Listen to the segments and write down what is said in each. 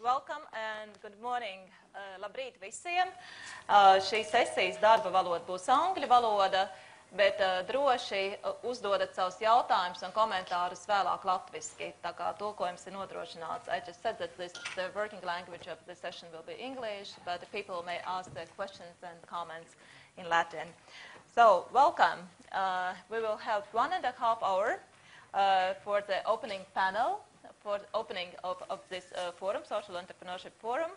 welcome and good morning. Labrīt visiem. Šīs sesijas darba valoda būs angļu valoda, bet droši uzdodat savus jautājumus un komentārus vēlāk latviski, tā kā tulkojums ir nodrošināts. I just said that the working language of the session will be English, but the people may ask their questions and comments in Latin. So, welcome. We will have 1.5 hours for the opening panel, for the opening of this forum, Social Entrepreneurship Forum,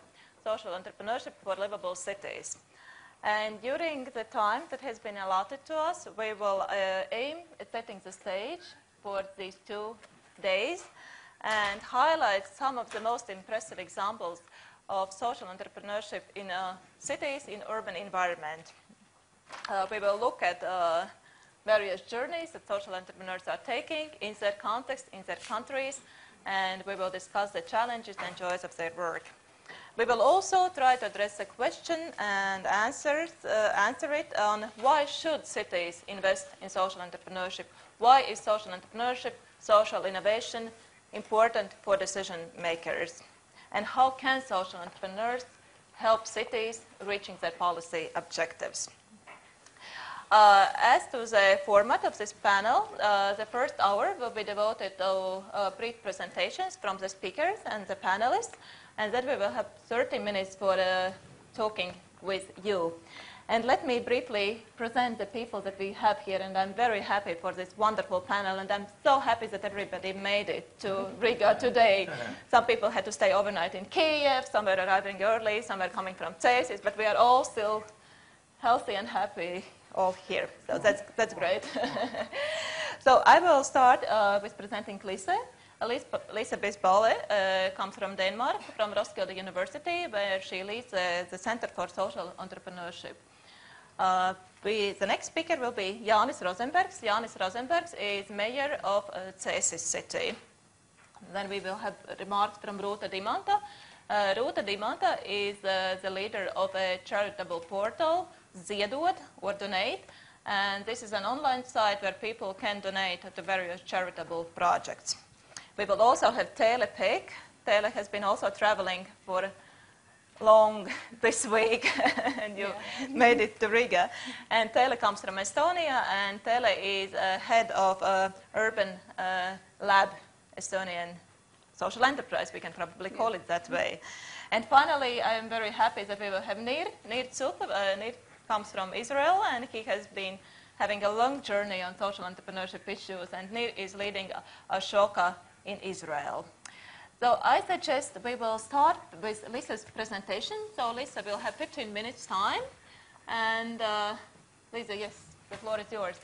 Social Entrepreneurship for Livable Cities. And during the time that has been allotted to us, we will aim at setting the stage for these 2 days and highlight some of the most impressive examples of social entrepreneurship in cities, in urban environment. We will look at various journeys that social entrepreneurs are taking in their context, in their countries, and we will discuss the challenges and joys of their work. We will also try to address the question and answer it on why should cities invest in social entrepreneurship? Why is social entrepreneurship, social innovation important for decision makers? And how can social entrepreneurs help cities reaching their policy objectives? As to the format of this panel, the first hour will be devoted to brief presentations from the speakers and the panelists, and then we will have 30 minutes for talking with you. And let me briefly present the people that we have here, and I'm very happy for this wonderful panel, and I'm so happy that everybody made it to Riga today. Some people had to stay overnight in Kiev, some were arriving early, some were coming from Cēsis, but we are all still healthy and happy all here, so that's great. So I will start with presenting Lise. Lise Bisballe comes from Denmark, from Roskilde University, where she leads the Center for Social Entrepreneurship. The next speaker will be Jānis Rozenbergs. Jānis Rozenbergs is mayor of Cēsis city. Then we will have remarks from Rūta Dimanta. Rūta Dimanta is the leader of a charitable portal, Ziedot, or donate, and this is an online site where people can donate to various charitable projects. We will also have Teele Pehk. Teele has been also traveling for long this week, and you made it to Riga. And Teele comes from Estonia, and Teele is head of Urban Lab, Estonian social enterprise, we can probably call it that way. And finally, I am very happy that we will have Nir Tsuk. Nir comes from Israel, and he has been having a long journey on social entrepreneurship issues, and Nir is leading a shoka in Israel. So I suggest we will start with Lisa's presentation. So Lisa will have 15 minutes time, and Lisa, yes, the floor is yours.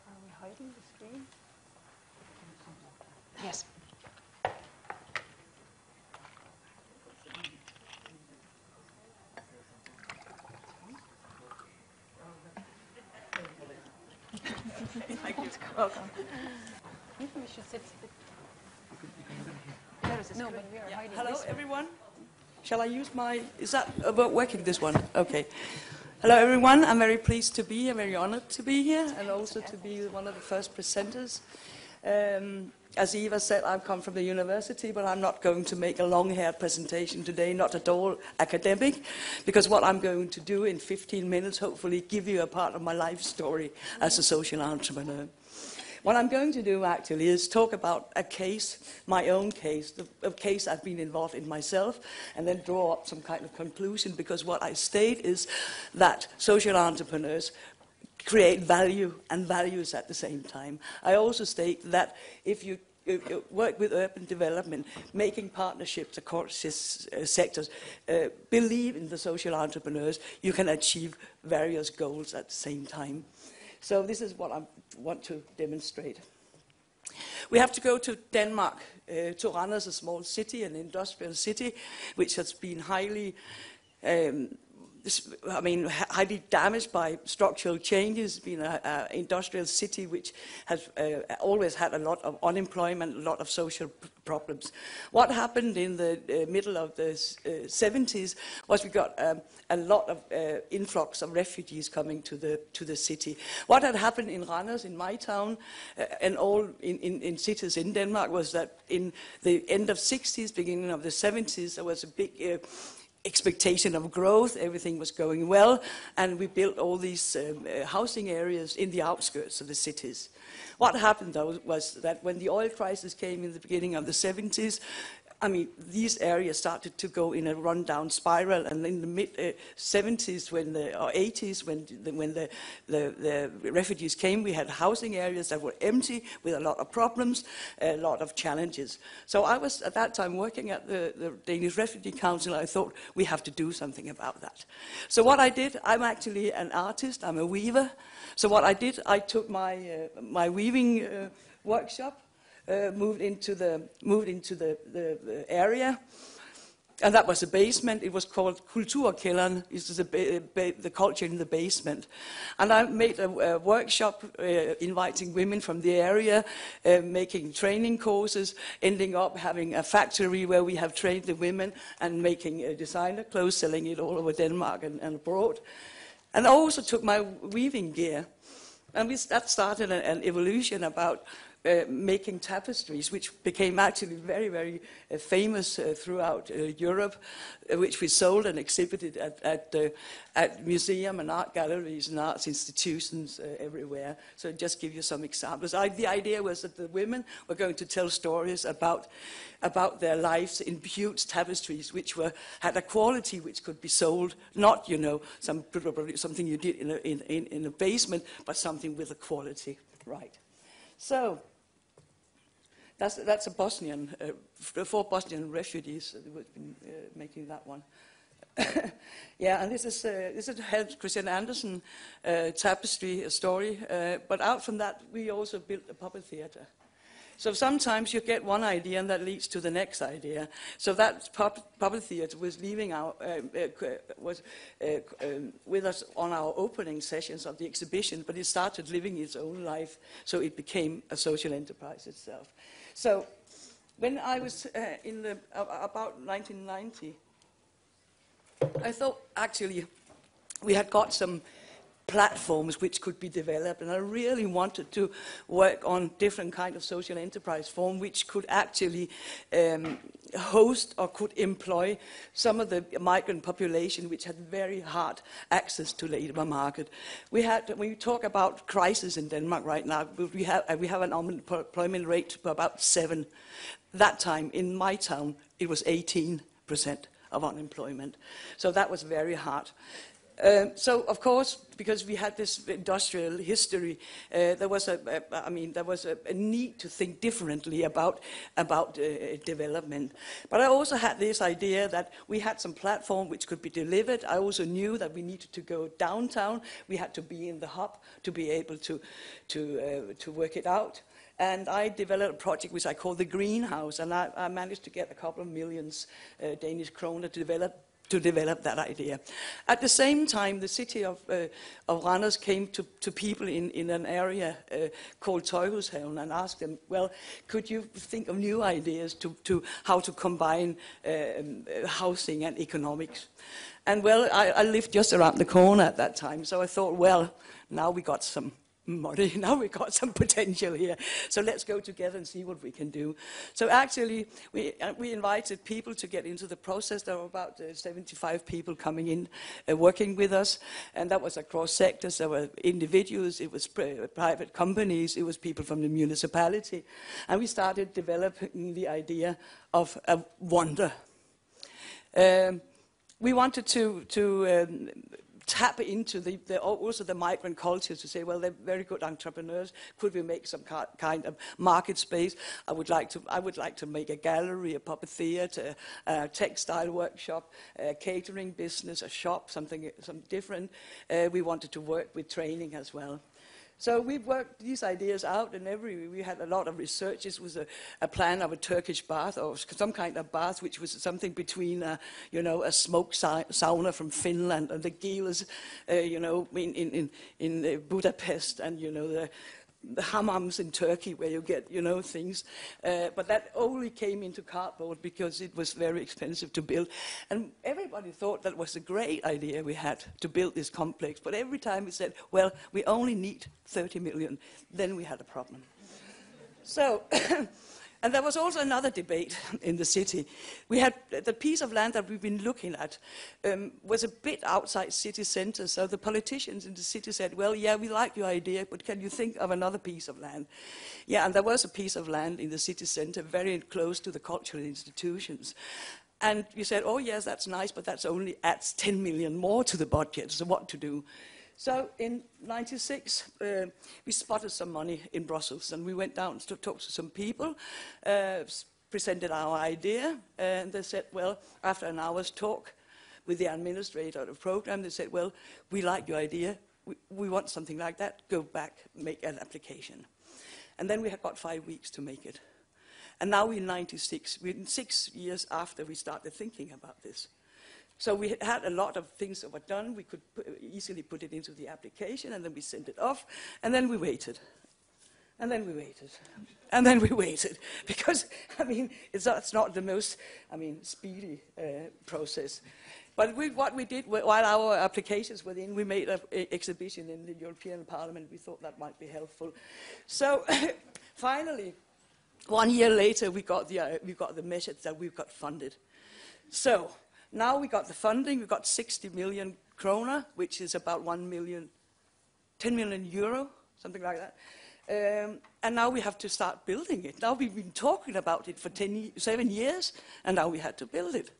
Are we hiding the screen? Yes. Thank you. Welcome. Maybe we should sit. There is a No, screen. but we are hiding. Hello, this way. everyone. Shall I use my... Is that about working, this one? Okay. Hello, everyone. I'm very pleased to be here, very honored to be here, and also to be one of the first presenters. As Eva said, I've come from the university, but I'm not going to make a long-haired presentation today, not at all academic, because what I'm going to do in 15 minutes, hopefully give you a part of my life story as a social entrepreneur. What I'm going to do actually is talk about a case, my own case, a case I've been involved in myself, and then draw up some kind of conclusion, because what I state is that social entrepreneurs create value and values at the same time. I also state that if you work with urban development, making partnerships across this sectors, believe in the social entrepreneurs, you can achieve various goals at the same time. So this is what I want to demonstrate. We have to go to Denmark. To Randers, a small city, an industrial city, which has been highly highly damaged by structural changes, being an industrial city which has always had a lot of unemployment, a lot of social problems. What happened in the middle of the 70s was we got a lot of influx of refugees coming to the city. What had happened in Randers, in my town, and all in cities in Denmark, was that in the end of 60s, beginning of the 70s, there was a big expectation of growth. Everything was going well, and we built all these housing areas in the outskirts of the cities. What happened, though, was that when the oil crisis came in the beginning of the 70s, these areas started to go in a rundown spiral, and in the mid-70s, or 80s, when the refugees came, we had housing areas that were empty with a lot of problems, a lot of challenges. So I was, at that time, working at the Danish Refugee Council. I thought, we have to do something about that. So what I did, I'm actually an artist, I'm a weaver. So what I did, I took my weaving workshop, moved into the area, and that was a basement. It was called Kulturkælderen. This is the culture in the basement. And I made a workshop inviting women from the area, making training courses, ending up having a factory where we have trained the women and making designer clothes, selling it all over Denmark and abroad. And I also took my weaving gear, and that started an evolution about making tapestries, which became actually very, very famous throughout Europe, which we sold and exhibited at museum and art galleries and arts institutions everywhere. So just give you some examples. The idea was that the women were going to tell stories about their lives in huge tapestries, which had a quality which could be sold, not something you did in a basement, but something with a quality, right? So that's a Bosnian, 4 Bosnian refugees who have been making that one. Yeah, and this is Hans Christian Andersen tapestry, a story. But out from that, we also built a puppet theater. So sometimes you get one idea and that leads to the next idea. So that puppet theater was with us on our opening sessions of the exhibition, but it started living its own life, so it became a social enterprise itself. So when I was about 1990, I thought actually we had got some platforms which could be developed, and I really wanted to work on different kind of social enterprise form which could actually host or could employ some of the migrant population which had very hard access to labor market. When we talk about crisis in Denmark right now, we have an unemployment rate of about 7. That time in my town it was 18% of unemployment, so that was very hard. So, of course, because we had this industrial history, there was a need to think differently about development. But I also had this idea that we had some platform which could be delivered. I also knew that we needed to go downtown. We had to be in the hub to be able to work it out. And I developed a project which I call the Greenhouse, and I managed to get a couple of millions Danish kroner to develop that idea. At the same time, the city of Randers came to people in an area called Tøjhushaven and asked them, well, could you think of new ideas to how to combine housing and economics? And well, I lived just around the corner at that time, so I thought, well, now we got some money, now we got some potential here, so let's go together and see what we can do. So actually, we invited people to get into the process. There were about 75 people coming in, working with us, and that was across sectors. There were individuals, it was private companies, it was people from the municipality, and we started developing the idea of a wonder. We wanted to tap into also the migrant culture to say, well, they're very good entrepreneurs. Could we make some kind of market space? I would like to make a gallery, a puppet theater, a textile workshop, a catering business, a shop, something different. We wanted to work with training as well. So we worked these ideas out, and we had a lot of research. This was a plan of a Turkish bath, or some kind of bath, which was something between, a smoke sauna from Finland and the Gilas, in Budapest, and the hammams in Turkey, where you get things. But that only came into cardboard because it was very expensive to build, and everybody thought that was a great idea we had to build this complex. But every time we said, well, we only need 30 million, then we had a problem. So, and there was also another debate in the city. We had the piece of land that we've been looking at was a bit outside city centre, so the politicians in the city said, well, yeah, we like your idea, but can you think of another piece of land? Yeah, and there was a piece of land in the city centre very close to the cultural institutions. And we said, oh, yes, that's nice, but that only adds 10 million more to the budget, so what to do? So in '96, we spotted some money in Brussels, and we went down to talk to some people, presented our idea, and they said, well, after an hour's talk with the administrator of the program, they said, well, we like your idea, we want something like that, go back, make an application. And then we had got 5 weeks to make it. And now we're in '96, we're 6 years after we started thinking about this. So we had a lot of things that were done. We could easily put it into the application, and then we sent it off, and then we waited. And then we waited. And then we waited. Because, it's not the most, speedy process. But what we did, while our applications were in, we made an exhibition in the European Parliament. We thought that might be helpful. So, finally, 1 year later, we got the message that we got funded. So, now we got the funding, we got 60 million kroner, which is about 10 million euro, something like that. And now we have to start building it. Now we've been talking about it for 7 years, and now we had to build it.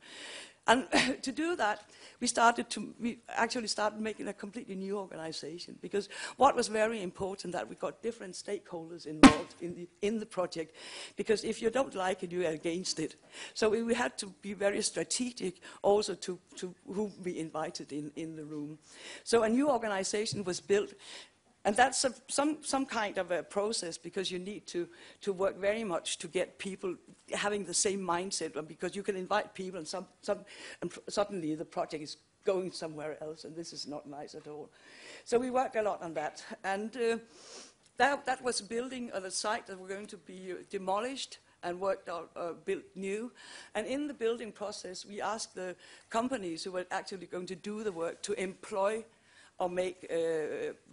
And to do that, we actually started making a completely new organization, because what was very important that we got different stakeholders involved in the project, because if you don't like it, you're against it. So we had to be very strategic also to who we invited in the room. So a new organization was built. And that's some kind of a process, because you need to work very much to get people having the same mindset, because you can invite people and suddenly the project is going somewhere else, and this is not nice at all. So we worked a lot on that. And that was building on a site that were going to be demolished and worked out, built new. And in the building process, we asked the companies who were actually going to do the work to employ or make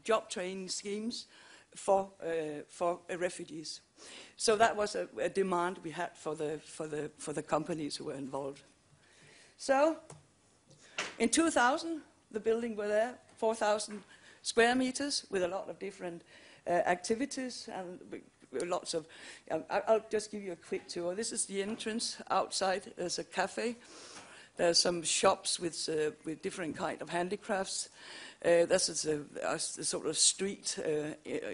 job training schemes for refugees. So that was a demand we had for the companies who were involved. So in 2000, the building were there, 4,000 square meters with a lot of different activities and lots of. I'll just give you a quick tour. This is the entrance. Outside there's a cafe. There's some shops with different kind of handicrafts. This is a sort of street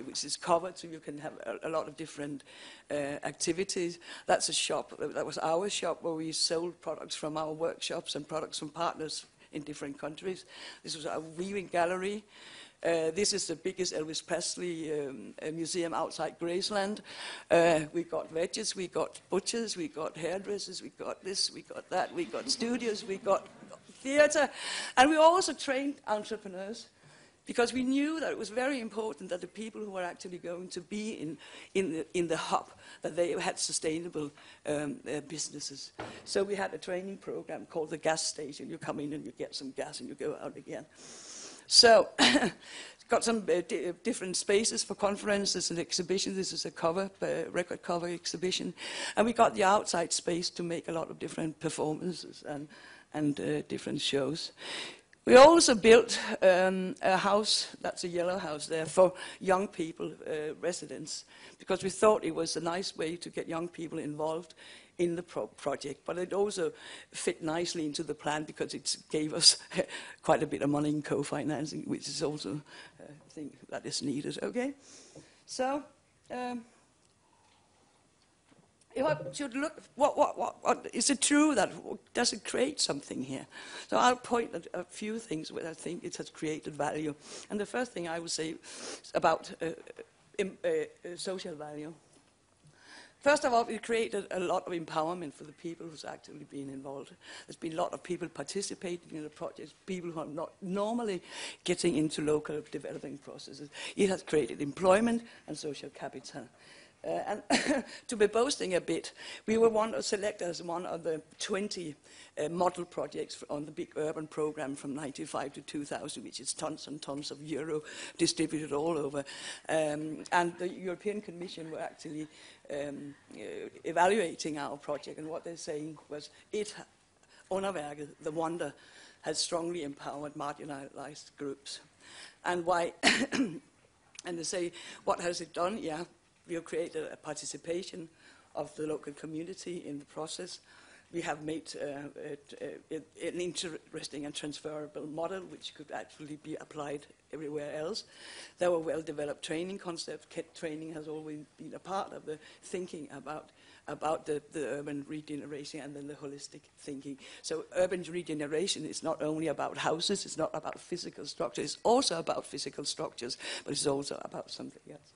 which is covered, so you can have a lot of different activities. That's a shop. That was our shop where we sold products from our workshops and products from partners in different countries. This was our weaving gallery. This is the biggest Elvis Presley museum outside Graceland. We got veggies, we got butchers, we got hairdressers, we got this, we got that, we got studios, we got theatre. And we also trained entrepreneurs, because we knew that it was very important that the people who were actually going to be in the hub, that they had sustainable businesses. So we had a training program called the gas station. You come in and you get some gas and you go out again. So, got some different spaces for conferences and exhibitions. This is a record cover exhibition. And we got the outside space to make a lot of different performances and different shows. We also built a house, that's a yellow house there, for young people, residents, because we thought it was a nice way to get young people involved in the project, but it also fit nicely into the plan, because it gave us quite a bit of money in co-financing, which is also a thing that is needed, okay? So, if I should look, what is it true that does it create something here? So I'll point at a few things where I think it has created value. And the first thing I would say about social value. First of all, it created a lot of empowerment for the people who's actually been involved. There's been a lot of people participating in the project, people who are not normally getting into local development processes. It has created employment and social capital. And to be boasting a bit, we were selected as one of the 20 model projects on the big urban program from 95 to 2000, which is tons and tons of euro distributed all over. And the European Commission were actually evaluating our project, and what they're saying was Underværket, the wonder, has strongly empowered marginalized groups. And why? And they say, what has it done? Yeah. We have created a participation of the local community in the process. We have made an interesting and transferable model which could actually be applied everywhere else. There were well-developed training concepts. Training has always been a part of the thinking about the urban regeneration and then the holistic thinking. So urban regeneration is not only about houses, it's not about physical structures, it's also about physical structures, but it's also about something else.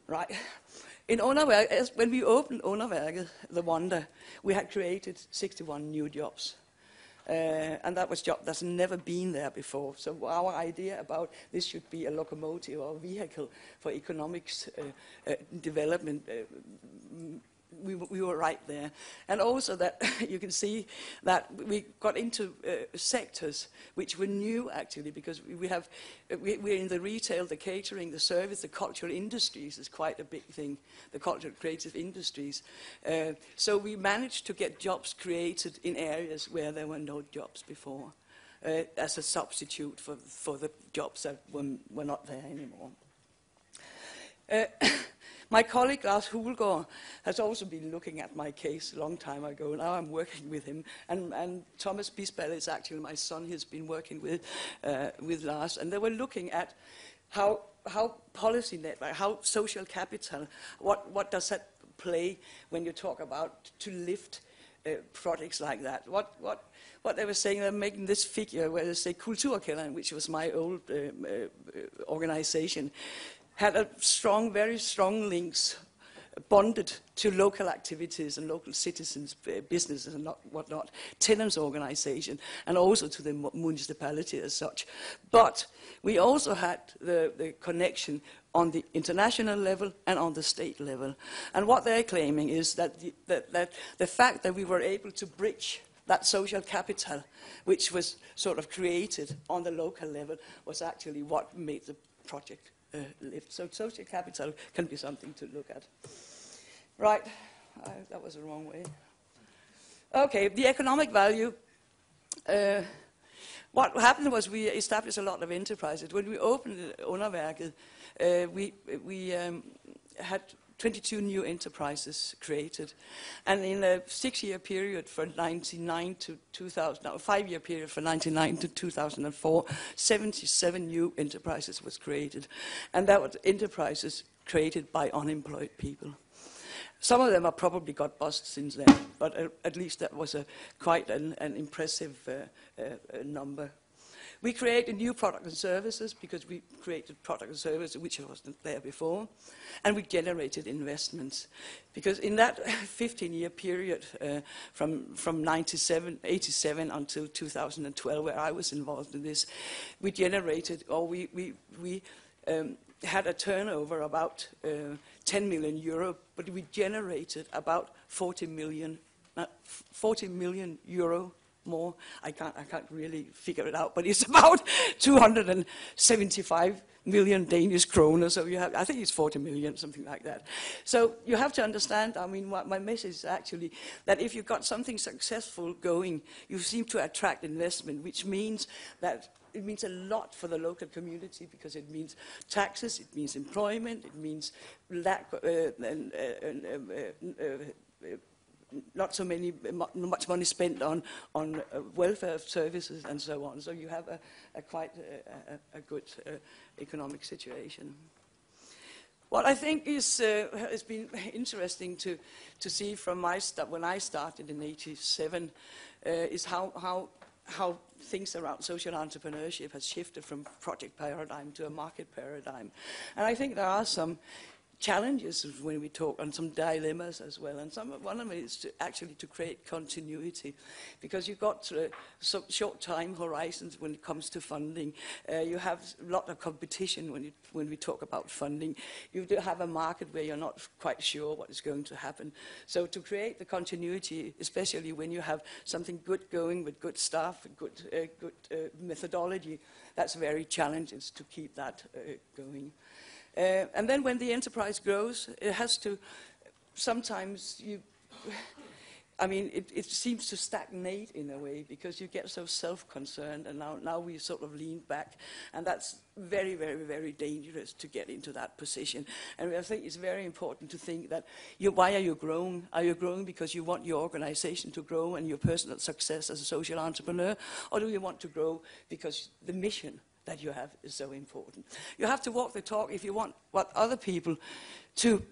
Right. In Underværket, when we opened Underværket, the wonder, we had created 61 new jobs. And that was job that's never been there before. So our idea about this should be a locomotive or a vehicle for economics development, we were right there. And also that you can see that we got into sectors which were new actually, because we're in the retail, the catering, the service, the cultural industries is quite a big thing, the cultural creative industries. So we managed to get jobs created in areas where there were no jobs before, as a substitute for the jobs that were not there anymore. My colleague Lars Hulgaard has also been looking at my case a long time ago. Now I'm working with him. And Thomas Bisballe is actually my son. He's been working with Lars. And they were looking at how policy network, how social capital, what does that play when you talk about to lift projects like that. What they were saying, they're making this figure where they say Kulturkælderen, which was my old organization, had very strong links bonded to local activities and local citizens, businesses and whatnot, tenants organization, and also to the municipality as such. But we also had the connection on the international level and on the state level. And what they're claiming is that the fact that we were able to bridge that social capital, which was sort of created on the local level, was actually what made the project lift. So social capital can be something to look at. Right, that was the wrong way. Okay, the economic value. What happened was we established a lot of enterprises. When we opened Underværket, we had 22 new enterprises created. And in a 6-year period from 1999 to 2000, no, 5-year period from 1999 to 2004, 77 new enterprises was created. And that was enterprises created by unemployed people. Some of them have probably got bust since then, but at least that was quite an impressive number. We created new products and services because we created product and services which wasn't there before. And we generated investments. Because in that 15-year period from 87 until 2012, where I was involved in this, we generated, or we had a turnover about 10 million euro, but we generated about 40 million euro more. I can't really figure it out, but it's about 275 million Danish kroner. So I think it's 40 million, something like that. So you have to understand, I mean, what my message is actually that if you've got something successful going, you seem to attract investment, which means that it means a lot for the local community because it means taxes, it means employment, it means not so much money spent on welfare services and so on. So you have quite a good economic situation. What I think is has been interesting to see from when I started in '87 is how things around social entrepreneurship has shifted from project paradigm to a market paradigm, and I think there are some challenges when we talk, and some dilemmas as well. And one of it is to create continuity, because you've got some short time horizons when it comes to funding. You have a lot of competition when we talk about funding. You do have a market where you're not quite sure what is going to happen. So to create the continuity, especially when you have something good going with good staff, good methodology, that's very challenging to keep that going. And then when the enterprise grows, it has to, sometimes it seems to stagnate in a way, because you get so self-concerned, and now we sort of lean back, and that's very, very, very dangerous to get into that position. And I think it's very important to think that, why are you growing? Are you growing because you want your organization to grow and your personal success as a social entrepreneur, or do you want to grow because the mission that you have is so important? You have to walk the talk. If you want what other people to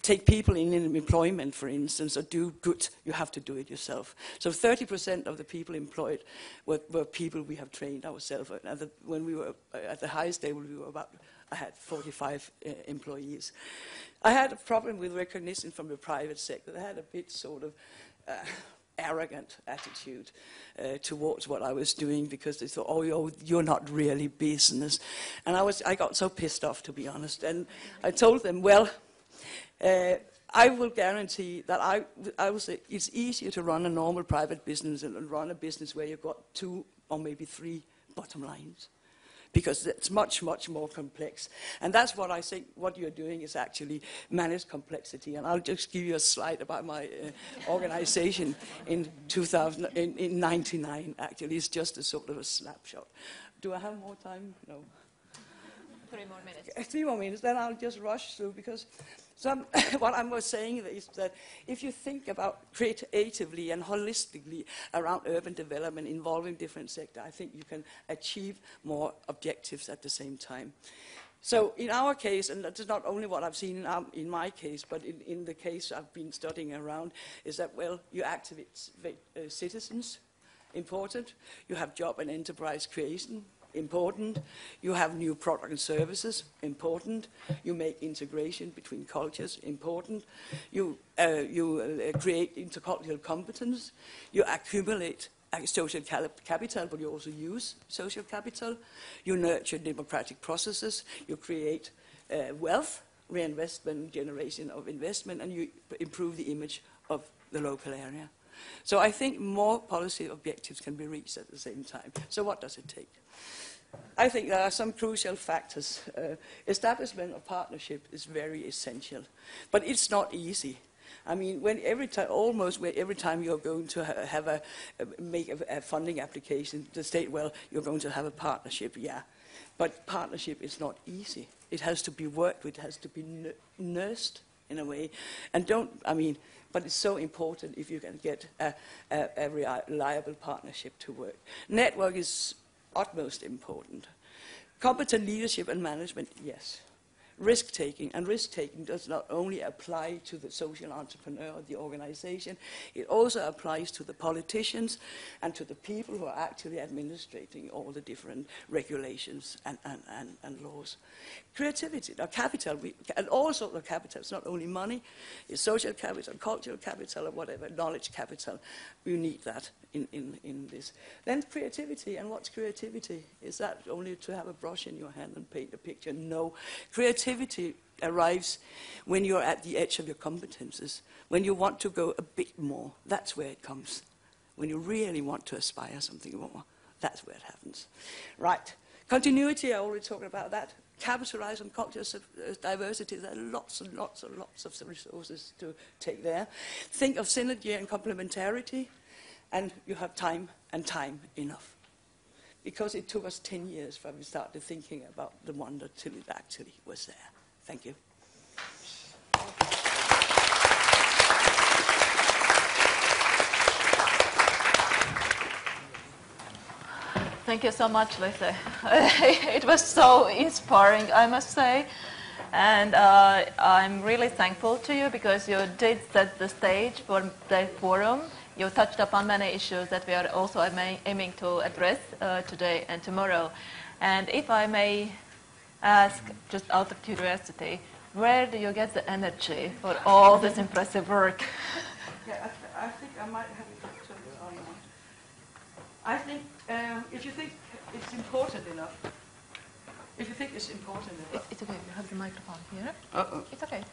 take people in employment, for instance, or do good, you have to do it yourself. So 30% of the people employed were people we have trained ourselves. When we were at the highest level, I had 45 employees. I had a problem with recognition from the private sector. They had a bit sort of arrogant attitude towards what I was doing, because they thought, oh, you're not really business. And I got so pissed off, to be honest. And I told them, well, I will guarantee that I will say it's easier to run a normal private business and run a business where you've got 2 or maybe 3 bottom lines, because it's much, much more complex. And that's what I think what you're doing is actually manage complexity. And I'll just give you a slide about my organization in 99, actually. It's just a sort of a snapshot. Do I have more time? No. 3 more minutes. 3 more minutes, then I'll just rush through, because what I was saying is that if you think about creatively and holistically around urban development involving different sectors, I think you can achieve more objectives at the same time. So in our case, and that's not only what I've seen in my case, but in the case I've been studying around, is that, well, you activate citizens, important. You have job and enterprise creation, important. You have new product and services, important. You make integration between cultures, important. You create intercultural competence. You accumulate social capital, but you also use social capital. You nurture democratic processes. You create wealth, reinvestment, generation of investment, and you improve the image of the local area. So I think more policy objectives can be reached at the same time. So what does it take? I think there are some crucial factors. Establishment of partnership is very essential, but it's not easy. I mean, almost every time you're going to make a funding application, the state, well, you're going to have a partnership, yeah. But partnership is not easy. It has to be worked with, it has to be nursed in a way. But it's so important if you can get a reliable partnership to work. Network is utmost important. Competent leadership and management, yes. Risk-taking, and risk-taking does not only apply to the social entrepreneur or the organization, it also applies to the politicians and to the people who are actually administrating all the different regulations and laws. Creativity, capital, and all sorts of capital, it's not only money, it's social capital, cultural capital, or whatever, knowledge capital. We need that in this. Then creativity, and what's creativity? Is that only to have a brush in your hand and paint a picture? No. Creativity arrives when you're at the edge of your competences, when you want to go a bit more. That's where it comes. When you really want to aspire something more, that's where it happens. Right. Continuity, I already talked about that. Capitalize on cultural diversity. There are lots and lots and lots of resources to take there. Think of synergy and complementarity, and you have time and time enough. Because it took us 10 years from we started thinking about the wonder till it actually was there. Thank you. Thank you so much, Lise. It was so inspiring, I must say. And I'm really thankful to you because you did set the stage for the forum. You touched upon many issues that we are also aiming to address today and tomorrow. And if I may ask, just out of curiosity, where do you get the energy for all this impressive work? Yeah, I think I might have to turn this on now. I think if you think it's important enough, it's okay, you have the microphone here. It's okay.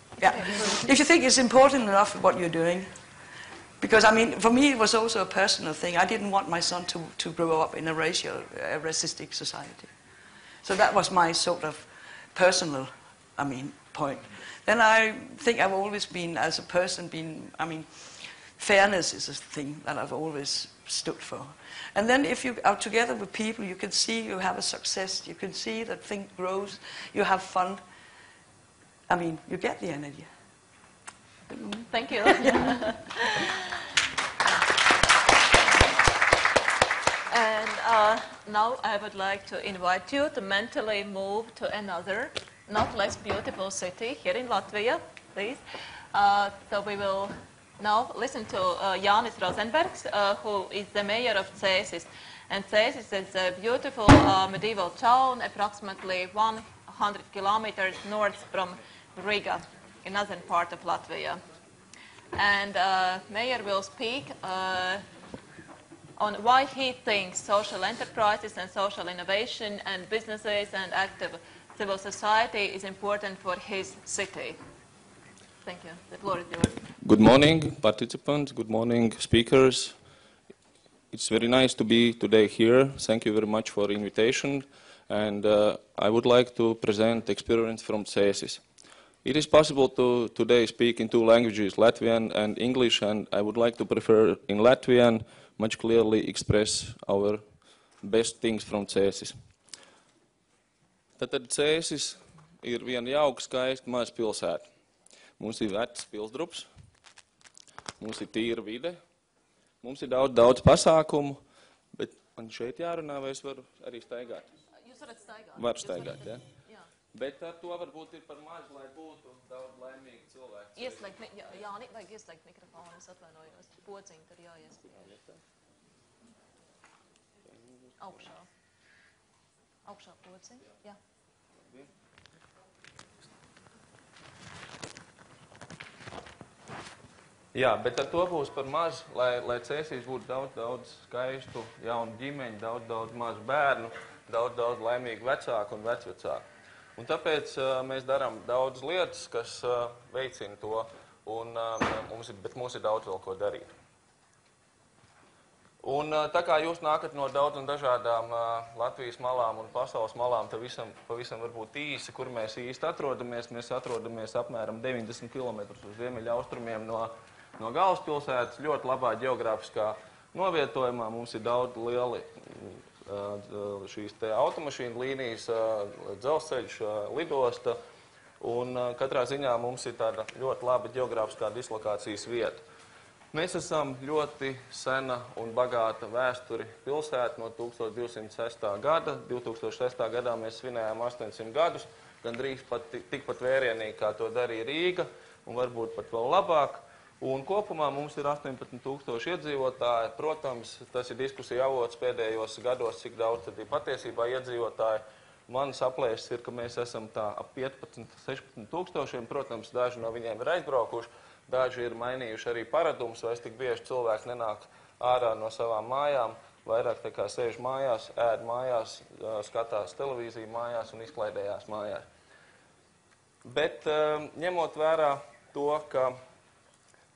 If you think it's important enough what you're doing, because I mean, for me it was also a personal thing. I didn't want my son to grow up in a racistic society. So that was my sort of personal, point. Then I think I've always been, as a person, fairness is a thing that I've always stood for. And then if you are together with people, you can see you have a success, you can see that thing grows, you have fun. You get the energy. Thank you. And now I would like to invite you to mentally move to another, not less beautiful city here in Latvia, please. So we will now listen to Jānis Rozenbergs, who is the mayor of Cēsis. And Cēsis is a beautiful medieval town, approximately 100 kilometers north from Riga, in northern part of Latvia. And mayor will speak on why he thinks social enterprises and social innovation and businesses and active civil society is important for his city. Thank you. The floor is yours. Good morning, participants. Good morning, speakers. It's very nice to be today here. Thank you very much for the invitation. And I would like to present experience from Cēsis. It is possible to today speak in two languages, Latvian and English, and I would like to prefer in Latvian much clearly express our best things from Cēsis. Tātad Cēsis ir viena jauka, skaista maza pilsēta. Mums ir vecs pilsdrups, mums ir tīra vide, mums ir daudz pasākumu, bet man šeit jārunā, vai es varu arī staigāt? Jūs varat staigāt. Var staigāt, ja? Jā. Bet ar to varbūt ir par maz, lai būtu daudz laimīgi cilvēki. Ieslēgt, Jāni, vajag ieslēgt mikrofonu, es atvainojos. Pociņi tad jāiespiež. Augšā. Augšā pociņi, jā. Jā, bet ar to būs par maz, lai Cēsīs būtu daudz skaistu jaunu ģimeņu, daudz mazu bērnu, daudz laimīgu vecāku un vecvecāku. Un tāpēc mēs darām daudz lietas, kas veicina to, bet mums ir daudz vēl ko darīt. Un tā kā jūs nākat no daudz un dažādām Latvijas malām un pasaules malām, tad pavisam varbūt īsi, kur mēs īsti atrodamies. Mēs atrodamies apmēram 90 km uz ziemeļaustrumiem no galvaspilsētas, ļoti labā ģeogrāfiskā novietojumā. Mums ir daudz lieli šīs te automašīnu līnijas, dzelzceļš, lidosta, un katrā ziņā mums ir tāda ļoti laba ģeogrāfiskā dislokācijas vieta. Mēs esam ļoti sena un bagāta vēsturi pilsēta no 1206. gada. 2006. gadā mēs svinējām 800 gadus, gandrīz tikpat vērienīgi, kā to darīja Rīga, un varbūt pat vēl labāk. Un kopumā mums ir 18,000 iedzīvotāji. Protams, tas ir diskusija avots pēdējos gados, cik daudz tad ir patiesībā iedzīvotāji. Manas aplēses ir, ka mēs esam tā ap 15-16 tūkstošiem. Protams, daži no viņiem ir aizbraukuši, daži ir mainījuši arī paradumus, vairs tik bieži cilvēks nenāk ārā no savām mājām, vairāk tā kā sēž mājās, ēd mājās, skatās televīziju mājās un izklaidējās mājās. Bet ņemot vērā to, ka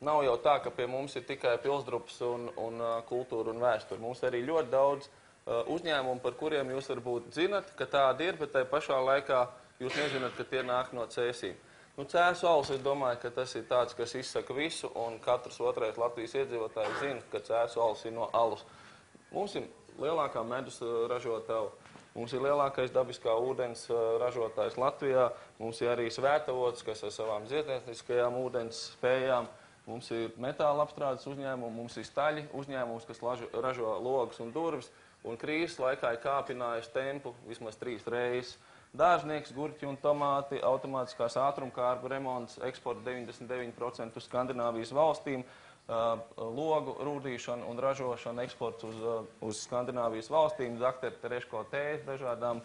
nav jau tā, ka pie mums ir tikai pilsdrups un kultūra un vēsture. Mums arī ļoti daudz uzņēmumu, par kuriem jūs varbūt zinat, ka tādi ir, bet tai pašā laikā jūs nezināt, ka tie nāk no Cēsīm. Cēsu alus, es domāju, ka tas ir tāds, kas izsaka visu, un katrs otrais Latvijas iedzīvotājs zina, ka Cēsu alus ir no alus. Mums ir lielākā medus ražotava, mums ir lielākais dabiskā ūdens ražotājs Latvijā, mums ir arī svētavots, kas ar savām ziedotniskajām ūdens spējām. Mums ir metāla apstrādes uzņēmumi, mums ir staļi uzņēmums, kas ražo logus un durvis, un krīzes laikā ir kāpinājis tempu vismaz 3 reizes. dārznieks, gurķi un tomāti, automātiskās ātrumkārbu remonts, eksporta 99% uz Skandināvijas valstīm, logu rūdīšana un ražošana, eksports uz Skandināvijas valstīm, Dr. Tereško tēs dažādām,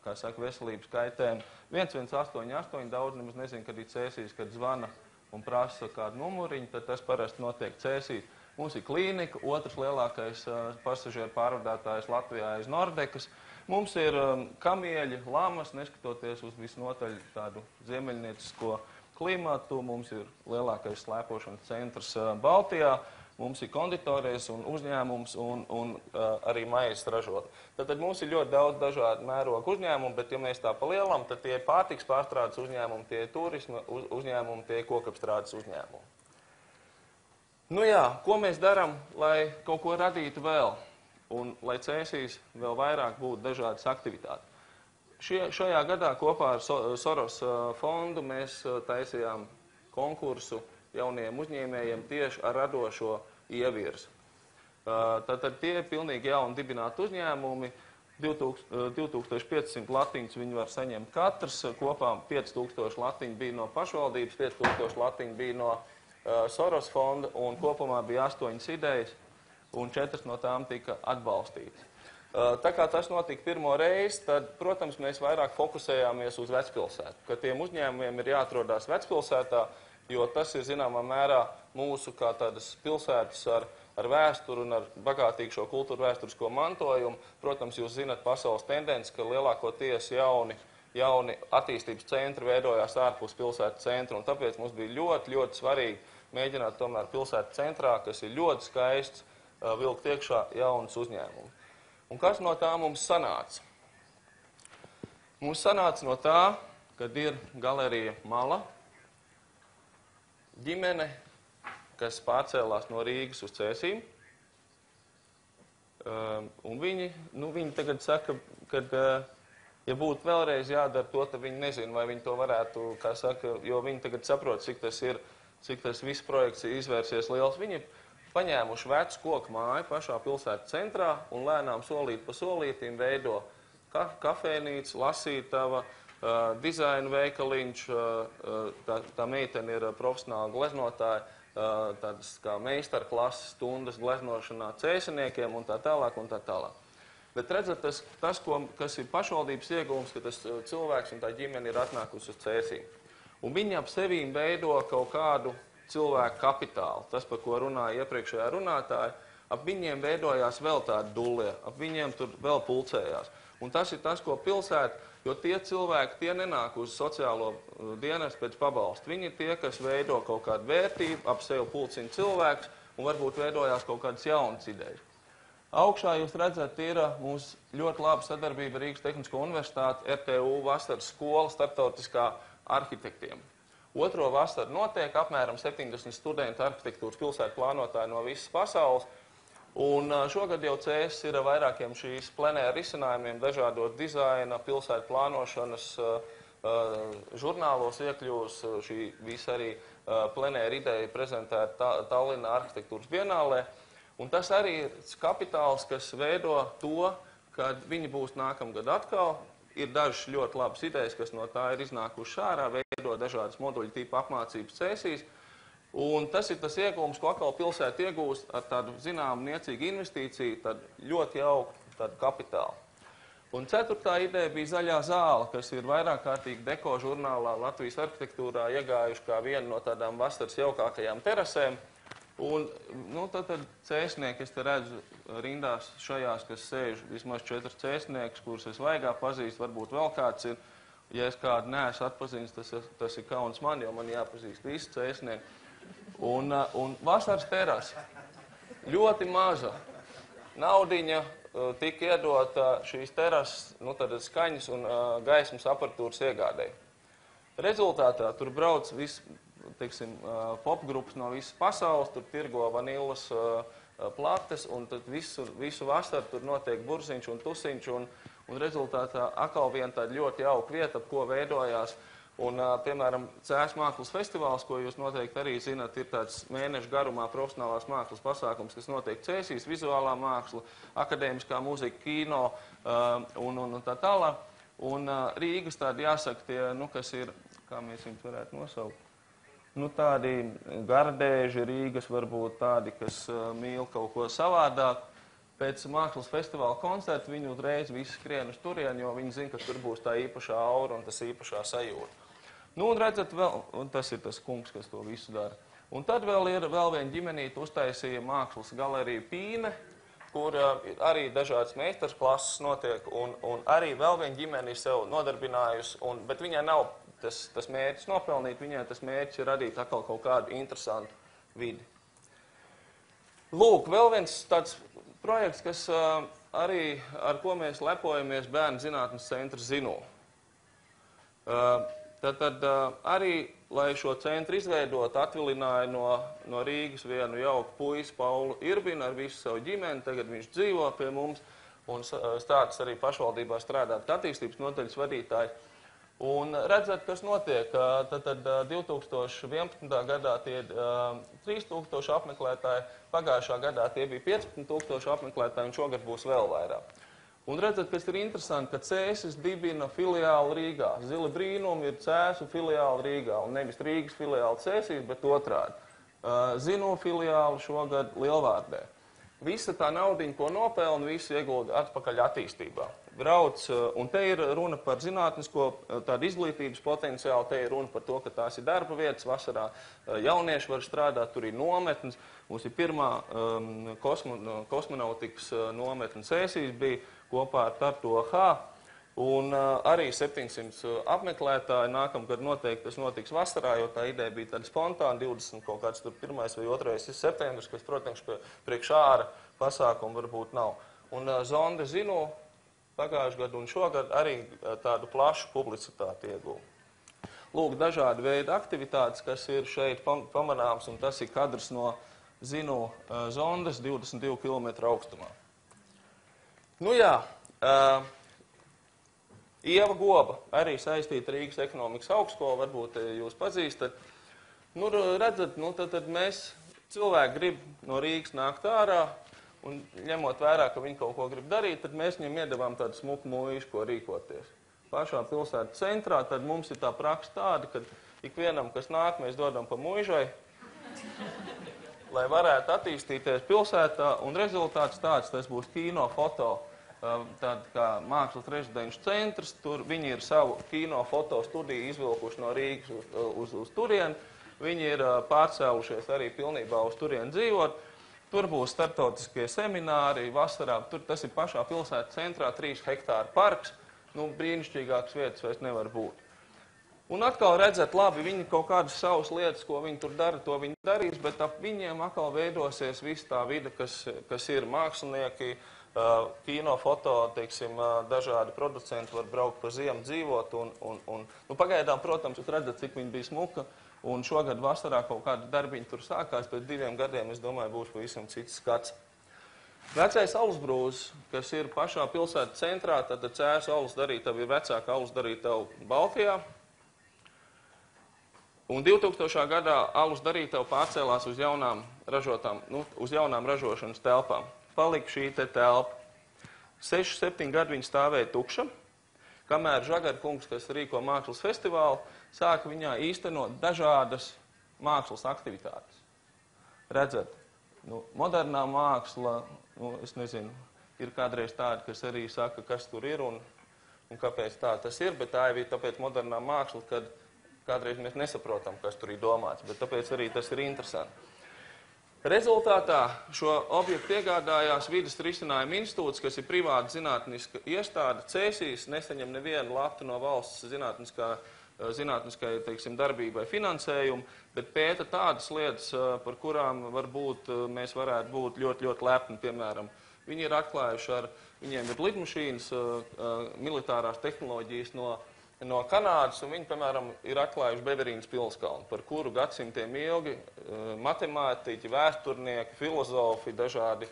kā saka, veselības kaitēm. 1188, daudz nemaz nezinu, kad ir Cēsis, kad zvana un prasa kādu numuriņu, tad tas parasti notiek Cēsis. Mums ir klīnika, otrs lielākais pasažieru pārvadātājs Latvijā aiz Nordekas. Mums ir kamieļi, lamas, neskatoties uz visnotaļ tādu ziemeļniecisko klimatu. Mums ir lielākais slēpošanas centrs Baltijā. Mums ir konditories un uzņēmums un arī maizes ražot. Tad mums ir ļoti daudz dažādu mērogu uzņēmumu, bet ja mēs tā palielam, tad tie ir pārtiks pārstrādes uzņēmumi, tie ir turisma uzņēmumi, tie ir kokapstrādes uzņēmumi. Nu jā, ko mēs darām, lai kaut ko radītu vēl un lai Cēsīs vēl vairāk būtu dažādas aktivitātes? Šajā gadā kopā ar Soros fondu mēs taisījām konkursu jauniem uzņēmējiem tieši ar radošo ievirzi. Tātad tie ir pilnīgi jauni dibināti uzņēmumi, 2500 latiņus viņi var saņemt katrs, kopā 5000 latiņu bija no pašvaldības, 5000 latiņu bija no Soros fonda, un kopumā bija 8 idejas, un 4 no tām tika atbalstītas. Tā kā tas notika pirmo reizi, tad, protams, mēs vairāk fokusējāmies uz vecpilsētu, ka tiem uzņēmumiem ir jāatrodās vecpilsētā, jo tas ir zināmā mērā mūsu kā tādas pilsētas ar vēsturu un ar bagātīgu šo kultūru vēsturisko mantojumu. Protams, jūs zinat pasaules tendenci, ka lielākoties jauni attīstības centri veidojās ārpus pilsētas centra, un tāpēc mums bija ļoti, ļoti svarīgi mēģināt tomēr pilsētas centrā, kas ir ļoti skaists, vilkt iekšā jaunas uzņēmumus. Un kas no tā mums sanāca? Mums sanāca no tā, kad ir galerija Mala, ģimene, kas pārcēlās no Rīgas uz Cēsīm. Un viņi tagad saka, ka, ja būtu vēlreiz jādara to, tad viņi nezina, vai viņi to varētu, kā saka, jo viņi tagad saprot, cik tas viss projekts ir izvērsies liels. Viņi paņēmuši vecu koku māju pašā pilsētas centrā un lēnām solīt pa solītīm veido kafēnīcu, lasītava, dizaina veikaliņš, tā meitene ir profesionāla gleznotāja, tādas kā meistarklases stundas gleznošanā cēsiniekiem un tā tālāk un tā tālāk. Bet redzat, tas kas ir pašvaldības iegūms, ka tas cilvēks un tā ģimene ir atnākusi uz Cēsīm. Un viņi ap sevīm veido kaut kādu cilvēku kapitālu. Tas, par ko runāja iepriekšējā runātāja, ap viņiem veidojās vēl tādi dullie, ap viņiem tur vēl pulcējās. Un tas ir tas, ko pilsēta, jo tie cilvēki, tie nenāk uz sociālo dienestu pēc pabalstu. Viņi ir tie, kas veido kaut kādu vērtību, ap sevi pulcina cilvēks un varbūt veidojās kaut kādas jaunas idejas. Augšā jūs redzat, ir mūsu ļoti laba sadarbība Rīgas Tehnisko universitāti, RTU vasaras skola starptautiskā arhitektiem. Otro vasaru notiek apmēram 70 studentu arhitektūras pilsētu plānotāji no visas pasaules. Un šogad jau Cēsis ir vairākiem šīs plenēra risinājumiem, dažādos dizaina, pilsētu plānošanas žurnālos iekļūs. Šī visa arī plenēra ideja prezentēta Tallinā arhitektūras bienālē. Un tas arī ir kapitāls, kas veido to, kad viņi būs nākamgad atkal. Ir dažas ļoti labas idejas, kas no tā ir iznākuši ārā, veido dažādas moduļu tipa apmācības Cēsīs. Un tas ir tas iegūms, ko atkal pilsēta iegūst ar tādu zināmu niecīgu investīciju, tādu ļoti jauku tādu kapitālu. Un 4. ideja bija zaļā zāle, kas ir vairāk kārtīgi deko žurnālā Latvijas arhitektūrā iegājuši kā viena no tādām vasaras jaukākajām terasēm. Un tad cēsnieki, es te redzu rindās šajās, kas sēž vismaz 4 cēsniekus, kurus es vaigā pazīstu, varbūt vēl kāds ir. Ja es kādu neesmu atpazīst, tas ir kauns man, jo man jāpazīst visi cēsnieki. Un vasaras terasa, ļoti maza naudiņa tika iedota šīs terases skaņas un gaismas aparatūras iegādēji. Rezultātā tur brauc viss, teiksim, popgrupas no visas pasaules, tur tirgo vanillas plates, un tad visu vasaru tur notiek burziņš un tusiņš, un rezultātā atkal viena tāda ļoti jauka vieta, ap ko veidojās. Un, piemēram, Cēsis mākslas festivāls, ko jūs noteikti arī zināt, ir tāds mēnešu garumā profesionālās mākslas pasākums, kas notiek Cēsīs, vizuālā māksla, akadēmiskā mūzika, kino un tā tālāk. Un Rīgas tādi jāsaka tie, kas ir, kā mēs viņus varētu nosaukt, tādi gardēži Rīgas varbūt tādi, kas mīl kaut ko savādāk. Pēc mākslas festivāla koncerta viņi uzreiz visi skrien uz turieni, jo viņi zina, ka tur būs tā īpašā aura un tas īpašā sajūta. Un redzat, tas ir tas kungs, kas to visu dara. Un tad vēl viena ģimenīte uztaisīja mākslas galeriju Pīne, kur arī dažādas meistarklases notiek, un arī vēl viena ģimene ir sev nodarbinājusi, bet viņai nav tas mērķis nopelnīt, viņai tas mērķis ir radīt atkal kaut kādu interesantu vidi. Lūk, vēl viens tāds projekts, kas arī, ar ko mēs lepojamies, Bērnu zinātnes centrs Ziedot. Tad arī, lai šo centru izveidot, atvilināja no Rīgas vienu jauku puisi Paulu Irbinu ar visu savu ģimeni. Tagad viņš dzīvo pie mums un stātas arī pašvaldībā strādāt attīstības nodaļas vadītāji. Un redzat, kas notiek. Tad 2011. gadā tie 3000 apmeklētāji, pagājušā gadā tie bija 15 000 apmeklētāji un šogad būs vēl vairāk. Un redzat, kas ir interesanti, ka Cēsis dibina filiāli Rīgā. Zili brīnumi ir Cēsu filiāli Rīgā, un nevis Rīgas filiāli Cēsīs, bet otrādi. Ziedot filiāli šogad Lielvārdē. Visa tā naudiņa, ko nopelna, visu iegulda atpakaļ attīstībā. Brauc, un te ir runa par zinātnisko tādu izglītības potenciālu, te ir runa par to, ka tās ir darba vietas, vasarā jaunieši var strādāt, tur ir nometnes. Mums ir pirmā kosmonautikas nometne Cēsīs bija kopā ar Tartu H, un arī 700 apmeklētāji. Nākamgad noteikti tas notiks vasarā, jo tā ideja bija tāda spontāna, 20 kaut kāds tur 1. vai 2. septembris, kas, protams, priekš āra pasākumu varbūt nav. Un zonde Ziedot pagājušajā gadu un šogad arī tādu plašu publicitāti ieguva. Lūk, dažādi veidi aktivitātes, kas ir šeit pamanāms, un tas ir kadrs no Ziedot zondes 22 km augstumā. Nu jā, Ieva Goba, arī saistīta Rīgas ekonomikas augstskola, varbūt jūs pazīstat. Nu, redzat, tad mēs, cilvēki grib no Rīgas nākt ārā, un ņemot vērā, ka viņi kaut ko grib darīt, tad mēs viņam iedavām tādu smuku mūjišu, ko rīkoties. Pašā pilsētas centrā, tad mums ir tā praksa tāda, ka ikvienam, kas nāk, mēs dodam pa mūžai, lai varētu attīstīties pilsētā, un rezultāts tāds, tas būs kino, foto, tāda kā mākslas rezidenšu centrs, tur viņi ir savu kino, foto studiju izvilkuši no Rīgas uz turieni, viņi ir pārcēlušies arī pilnībā uz turieni dzīvot, tur būs starptautiskie semināri vasarā, tur tas ir pašā pilsētas centrā, 3 hektāru parks, brīnišķīgākas vietas vairs nevar būt. Un atkal redzat, labi, viņi kaut kādas savas lietas, ko viņi tur dara, to viņi darīs, bet ap viņiem atkal veidosies viss tā vide, kas ir mākslinieki, kino, foto, teiksim, dažādi producenti var braukt pa ziemu dzīvot, un pagaidām, protams, jūs redzat, cik viņi bija smuka, un šogad vasarā kaut kāda darbiņa tur sākās, pēc 2 gadiem, es domāju, būs pavisam cits skats. Vecais alusbrūzs, kas ir pašā pilsētas centrā, tad Cēsu alus darītava ir vecāka alus darītava Baltijā. Un 2000. gadā alus darītava pārcēlās uz jaunām ražošanas telpām. Palika šī te telpa. 6-7 gadi viņa stāvēja tukša, kamēr Žagarkungs, kas rīko mākslas festivālu, sāka viņā īstenot dažādas mākslas aktivitātes. Redzat, modernā māksla, es nezinu, ir kādreiz tādi, kas arī saka, kas tur ir un kāpēc tā tas ir, bet tā ir tāpēc modernā māksla, kad kādreiz mēs nesaprotam, kas tur ir domāts, bet tāpēc arī tas ir interesanti. Rezultātā šo objektu iegādājās Vides risinājuma institūts, kas ir privāta zinātniska iestāde. Cēsis nesaņem nevienu latu no valsts zinātniskai, teiksim, darbībai finansējumu, bet pēta tādas lietas, par kurām varbūt mēs varētu būt ļoti, ļoti lepni. Piemēram, viņi ir atklājuši viņiem ir lidmašīnas, militārās tehnoloģijas no Kanādas, un viņi, piemēram, ir atklājuši Beverīnas pilskalnu, par kuru gadsimtiem ilgi matemātiķi, vēsturnieki, filozofi, dažādi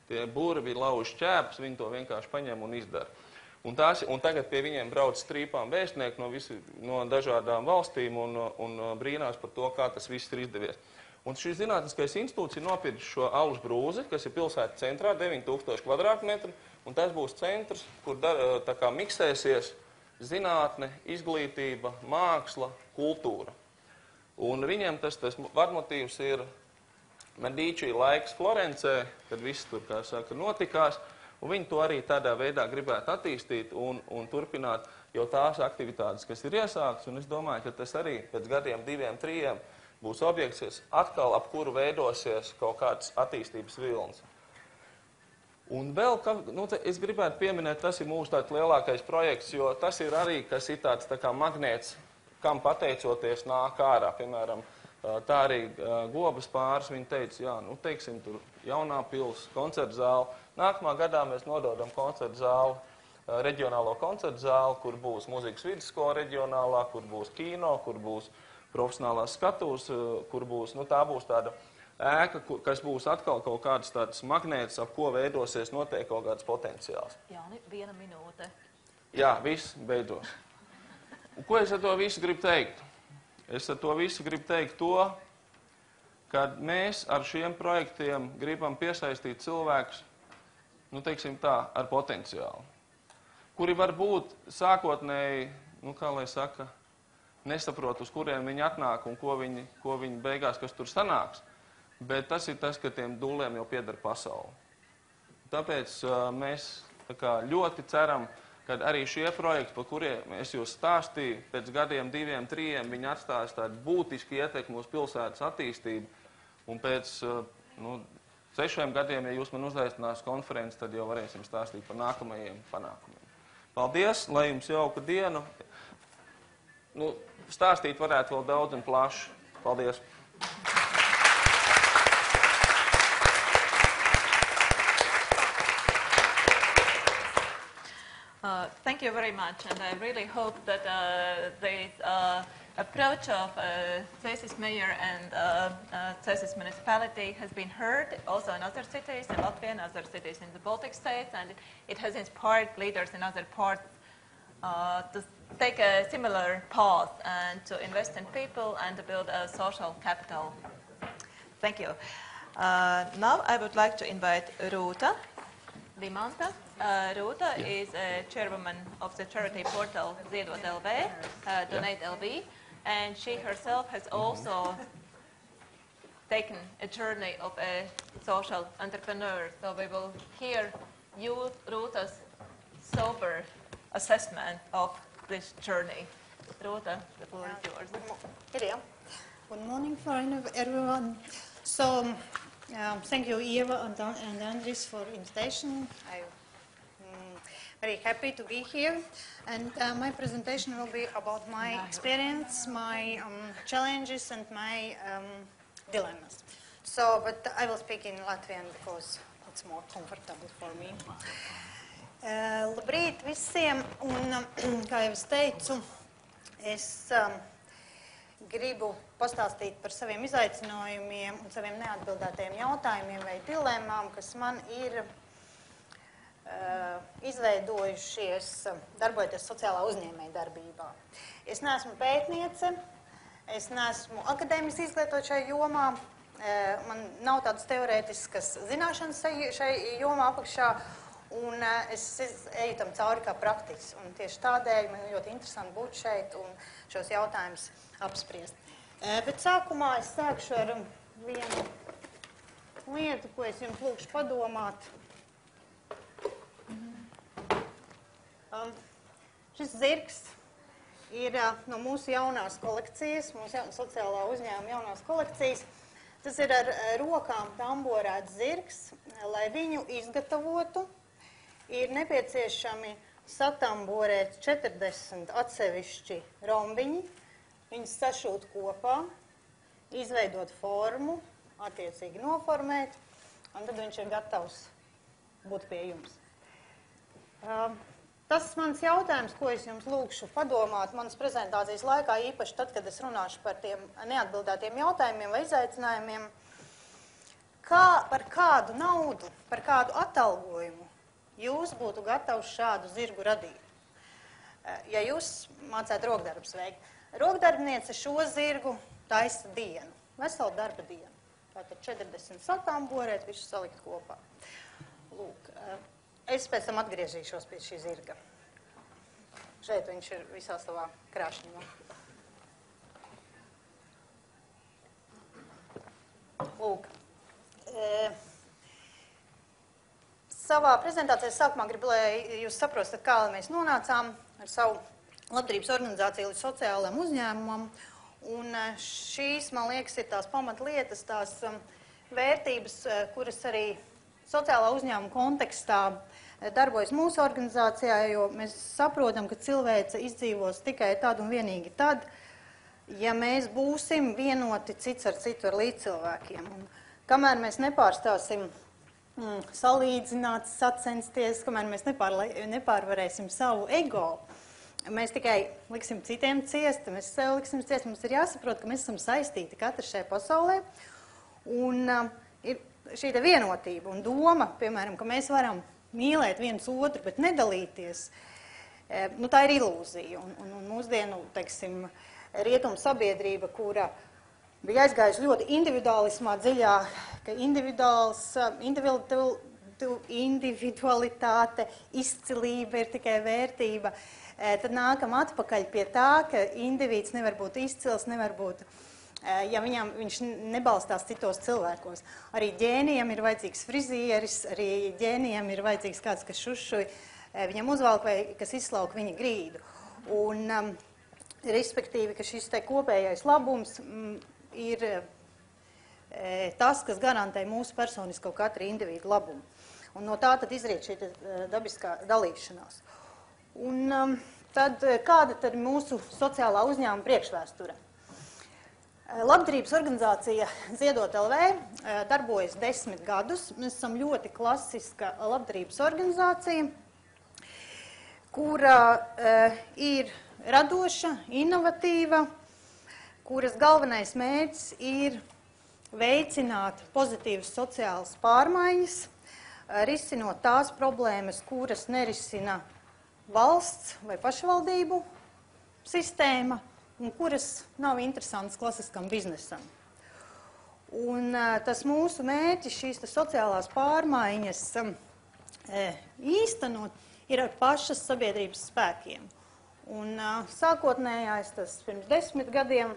tie burvi lauž ķēpus, viņi to vienkārši paņem un izdara. Un tagad pie viņiem brauc strīpām vēstnieki no dažādām valstīm un brīnās par to, kā tas viss ir izdevies. Un šis zinātniskais institūts ir nopircis šo alus brūzi, kas ir pilsētas centrā, 9000 kvadrātmetru, un tas būs centrs, kur tā kā miksēsies zinātne, izglītība, māksla, kultūra. Un viņiem tas vadmotīvs ir Medīčī laiks Florencē, kad viss tur, kā saka, notikās, un viņi to arī tādā veidā gribētu attīstīt un turpināt jau tās aktivitātes, kas ir iesāktas, un es domāju, ka tas arī pēc gadiem 2, 3 būs objekts atkal, ap kuru veidosies kaut kāds attīstības vilnis. Un vēl, es gribētu pieminēt, tas ir mūsu tāds lielākais projekts, jo tas ir arī, kas ir tāds tā kā magnēts, kam pateicoties nāk ārā. Piemēram, tā arī Gobas pāris, viņi teica, jā, teiksim, tur jaunā pils, koncertu zāle. Nākamā gadā mēs nododam koncertu zāli, reģionālo koncertu zāli, kur būs muzikas vidusskola reģionālā, kur būs kino, kur būs profesionālās skatuves, kur būs, tā būs tāda ēka, kas būs atkal kaut kāds tāds magnēts, ap ko veidosies noteikti kaut kāds potenciāls. Jāni, 1 minūte. Jā, viss beidzos. Un ko es ar to visu gribu teikt? Es ar to visu gribu teikt to, ka mēs ar šiem projektiem gribam piesaistīt cilvēkus, teiksim tā, ar potenciālu, kuri var būt sākotnēji, kā lai saka, nesaprot, uz kuriem viņi atnāk un ko viņi beigās, kas tur sanāks. Bet tas ir tas, ka tiem dūliem jau pieder pasauli. Tāpēc mēs ļoti ceram, ka arī šie projekti, par kuriem es jūs stāstīju, pēc gadiem 2, 3, viņi atstās tādu būtisku ietekmi uz pilsētas attīstību. Un pēc 6 gadiem, ja jūs man uzaicinās konferenci, tad jau varēsim stāstīt par nākamajiem panākumiem. Paldies, lai jums jauka dienu. Stāstīt varētu vēl daudz un plaši. Paldies! Thank you very much, and I really hope that the approach of Cēsis mayor and Cēsis municipality has been heard also in other cities, in Latvia and other cities in the Baltic states, and it has inspired leaders in other parts to take a similar path and to invest in people and to build a social capital. Thank you. Now I would like to invite Rūta, Dimanta. Rūta is a chairwoman of the charity portal Ziedot LV, Donate LV, and she herself has also taken a journey of a social entrepreneur. So we will hear Rūta's sober assessment of this journey. Rūta, the floor is yours. Good morning for everyone. So, thank you, Eva and Andris, for invitation. I'm very happy to be here, and my presentation will be about my experience, my challenges, and my dilemmas. So, but I will speak in Latvian because it's more comfortable for me. Labrīt visiem, un kā jau es teicu, es gribu pastāstīt par saviem izaicinājumiem un saviem neatbildētajiem jautājumiem vai dilemmām, kas man ir izveidojušies darbojoties sociālā uzņēmēja darbībā. Es neesmu pētniece, es neesmu akadēmiski izglītot šai jomā, man nav tādas teorētiskas zināšanas šai jomā apakšā, un es eju tam cauri kā praktiķis. Un tieši tādēļ man ļoti interesanti būt šeit un šos jautājumus apspriest. Bet sākumā es sākšu ar vienu lietu, ko es jums lūkšu padomāt. Šis zirgs ir no mūsu jaunās kolekcijas, mūsu sociālā uzņēmuma jaunās kolekcijas. Tas ir ar rokām tamborēts zirgs. Lai viņu izgatavotu, ir nepieciešami satamborēt 40 atsevišķi rombiņi, viņus sašūt kopā, izveidot formu, attiecīgi noformēt, un tad viņš ir gatavs būt pie jums. Tas mans jautājums, ko es jums lūkšu padomāt manas prezentācijas laikā, īpaši tad, kad es runāšu par tiem neatbildētiem jautājumiem vai izaicinājumiem, par kādu naudu, par kādu atalgojumu jūs būtu gatavs šādu zirgu radīt. Ja jūs mācētu rokdarbus veikt. Rokdarbniece šo zirgu taisa dienu, veselu darba dienu. Tātad 40 satamborēt, visu salikt kopā. Lūk, es pēc tam atgriezīšos pie šī zirga. Šeit viņš ir visā savā krāšņumā. Lūk. Savā prezentācijas sākumā gribu, lai jūs saprostat, kā mēs nonācām ar savu labdarības organizāciju līdz sociālajiem uzņēmumam. Un šīs, man liekas, ir tās pamatlietas, tās vērtības, kuras arī sociālā uzņēmuma kontekstā darbojas mūsu organizācijā, jo mēs saprotam, ka cilvēce izdzīvos tikai tad un vienīgi tad, ja mēs būsim vienoti cits ar citu ar līdzcilvēkiem. Un kamēr mēs nepārstāsim salīdzināt, sacensties, kamēr mēs nepārvarēsim savu ego, mēs tikai liksim citiem ciest, mēs sev liksim ciest, mums ir jāsaprot, ka mēs esam saistīti katrs šajā pasaulē. Un ir šī te vienotība un doma, piemēram, ka mēs varam mīlēt viens otru, bet nedalīties, tā ir ilūzija. Un mūsdienu, teiksim, rietumu sabiedrība, kura bija aizgājusi ļoti individualismā dziļā, ka individualitāte, izcilība ir tikai vērtība, tad nākam atpakaļ pie tā, ka indivīds nevar būt izcils, nevar būt, ja viņš nebalstās citos cilvēkos. Arī ģēnijam ir vajadzīgs frizieris, arī ģēnijam ir vajadzīgs kāds, kas šušuj, viņam uzvalk vai kas izslauk viņa grīdu. Un, respektīvi, ka šis te kopējais labums ir tas, kas garantē mūsu personisko katra individu labumu. Un no tā tad izriet šī dabiskā dalīšanās. Un tad kāda tad mūsu sociālā uzņēmuma priekšvēsture? Labdarības organizācija Ziedot LV darbojas 10 gadus. Mēs esam ļoti klasiska labdarības organizācija, kura ir radoša, inovatīva, kuras galvenais mērķis ir veicināt pozitīvas sociālas pārmaiņas, risinot tās problēmas, kuras nerisina valsts vai pašvaldību sistēma un kuras nav interesantas klasiskam biznesam. Un tas mūsu mērķis, šīs sociālās pārmaiņas īstenot, ir ar pašas sabiedrības spēkiem. Un sākotnējais, tas pirms 10 gadiem,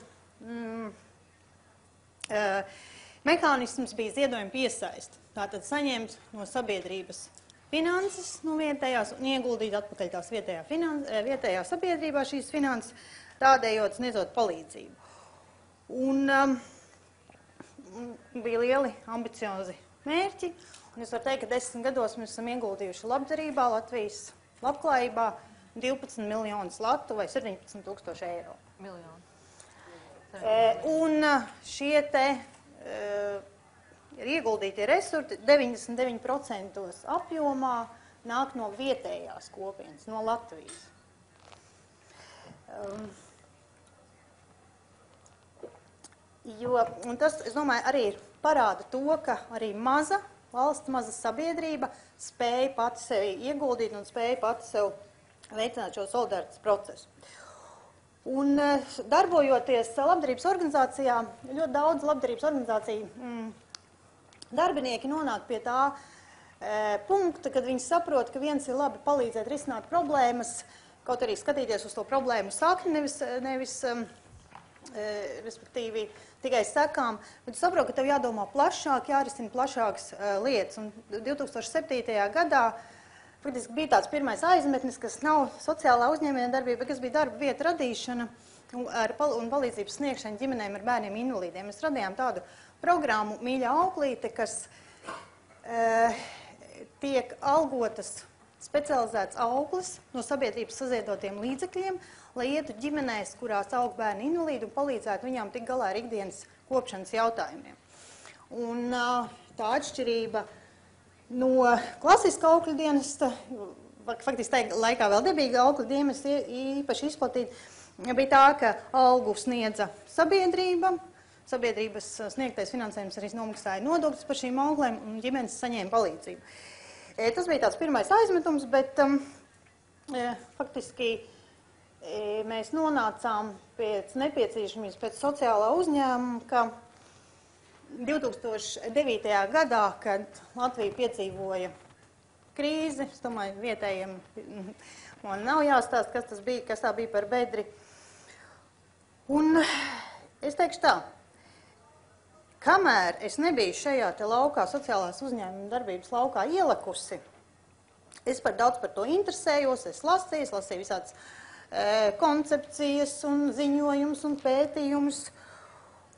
mehānisms bija ziedojuma piesaiste. Tātad saņemt no sabiedrības finanses no vietējās un ieguldīt atpakaļ tās vietējā sabiedrībā šīs finanses, tādējot sniedzot palīdzību. Un bija lieli ambiciozi mērķi, un es varu teikt, ka 10 gados mēs esam ieguldījuši labdarībā, Latvijas labklājībā 12 miljonus latu vai 17 000 eiro. Un šie te ir ieguldītie resursi 99% apjomā nāk no vietējās kopienas, no Latvijas. Un tas, es domāju, arī parāda to, ka arī maza valsts, maza sabiedrība spēja pati sevi ieguldīt un spēja pati sev veicināt šo solidaritātes procesu. Un darbojoties labdarības organizācijā, ļoti daudz labdarības organizāciju darbinieki nonāk pie tā punkta, kad viņi saprot, ka viens ir labi palīdzēt risināt problēmas, kaut arī skatīties uz to problēmu sakni, nevis respektīvi tikai sekām, bet saprot, ka tev jādomā plašāk, jārisina plašākas lietas. Un 2007. gadā faktiski bija tāds pirmais aizmetnis, kas nav sociālā uzņēmēja darbība, kas bija darba vieta radīšana un palīdzības sniegšana ģimenēm ar bērniem invalīdiem. Mēs radījām tādu programmu Mīļa auklīte, kas tiek algotas specializēts auglis no sabiedrības saziedotiem līdzekļiem, lai ietu ģimenēs, kurās aug bērni invalīdi un palīdzētu viņām tik galā ar ikdienas kopšanas jautājumiem. Un tā atšķirība no klasiska augļu dienesta, faktiski tajā laikā vēl debīga augļu dienesta īpaši izplatīta, bija tā, ka algu sniedza sabiedrība, sabiedrības sniegtais finansējums arī nomaksāja nodokļus par šīm auglēm un ģimenes saņēma palīdzību. Tas bija tāds pirmais aizmetums, bet faktiski mēs nonācām pēc nepieciešamības pēc sociālā uzņēmuma, ka 2009. gadā, kad Latvija piedzīvoja krīzi, es domāju, vietējiem Man nav jāstāst, kas tas bija, kas tā bija par bedri. Un es teikšu tā, kamēr es nebiju šajā te laukā, sociālās uzņēmuma darbības laukā ielikusi, es daudz par to interesējos, es lasīju visādas koncepcijas un ziņojumus un pētījumus,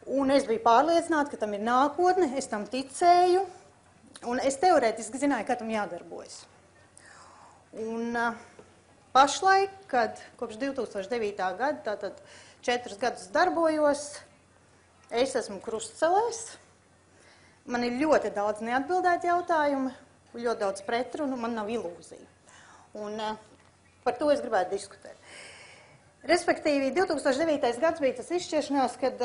un es biju pārliecināta, ka tam ir nākotne, es tam ticēju, un es teorētiski zināju, kā tam jādarbojas. Un pašlaik, kad kopš 2009. gada, tātad 4 gadus darbojos, es esmu krustcelēs, man ir ļoti daudz neatbildēt jautājumu, ļoti daudz pretrunu, man nav ilūzija. Un par to es gribētu diskutēt. Respektīvi, 2009. gads bija tas izšķiešanās, kad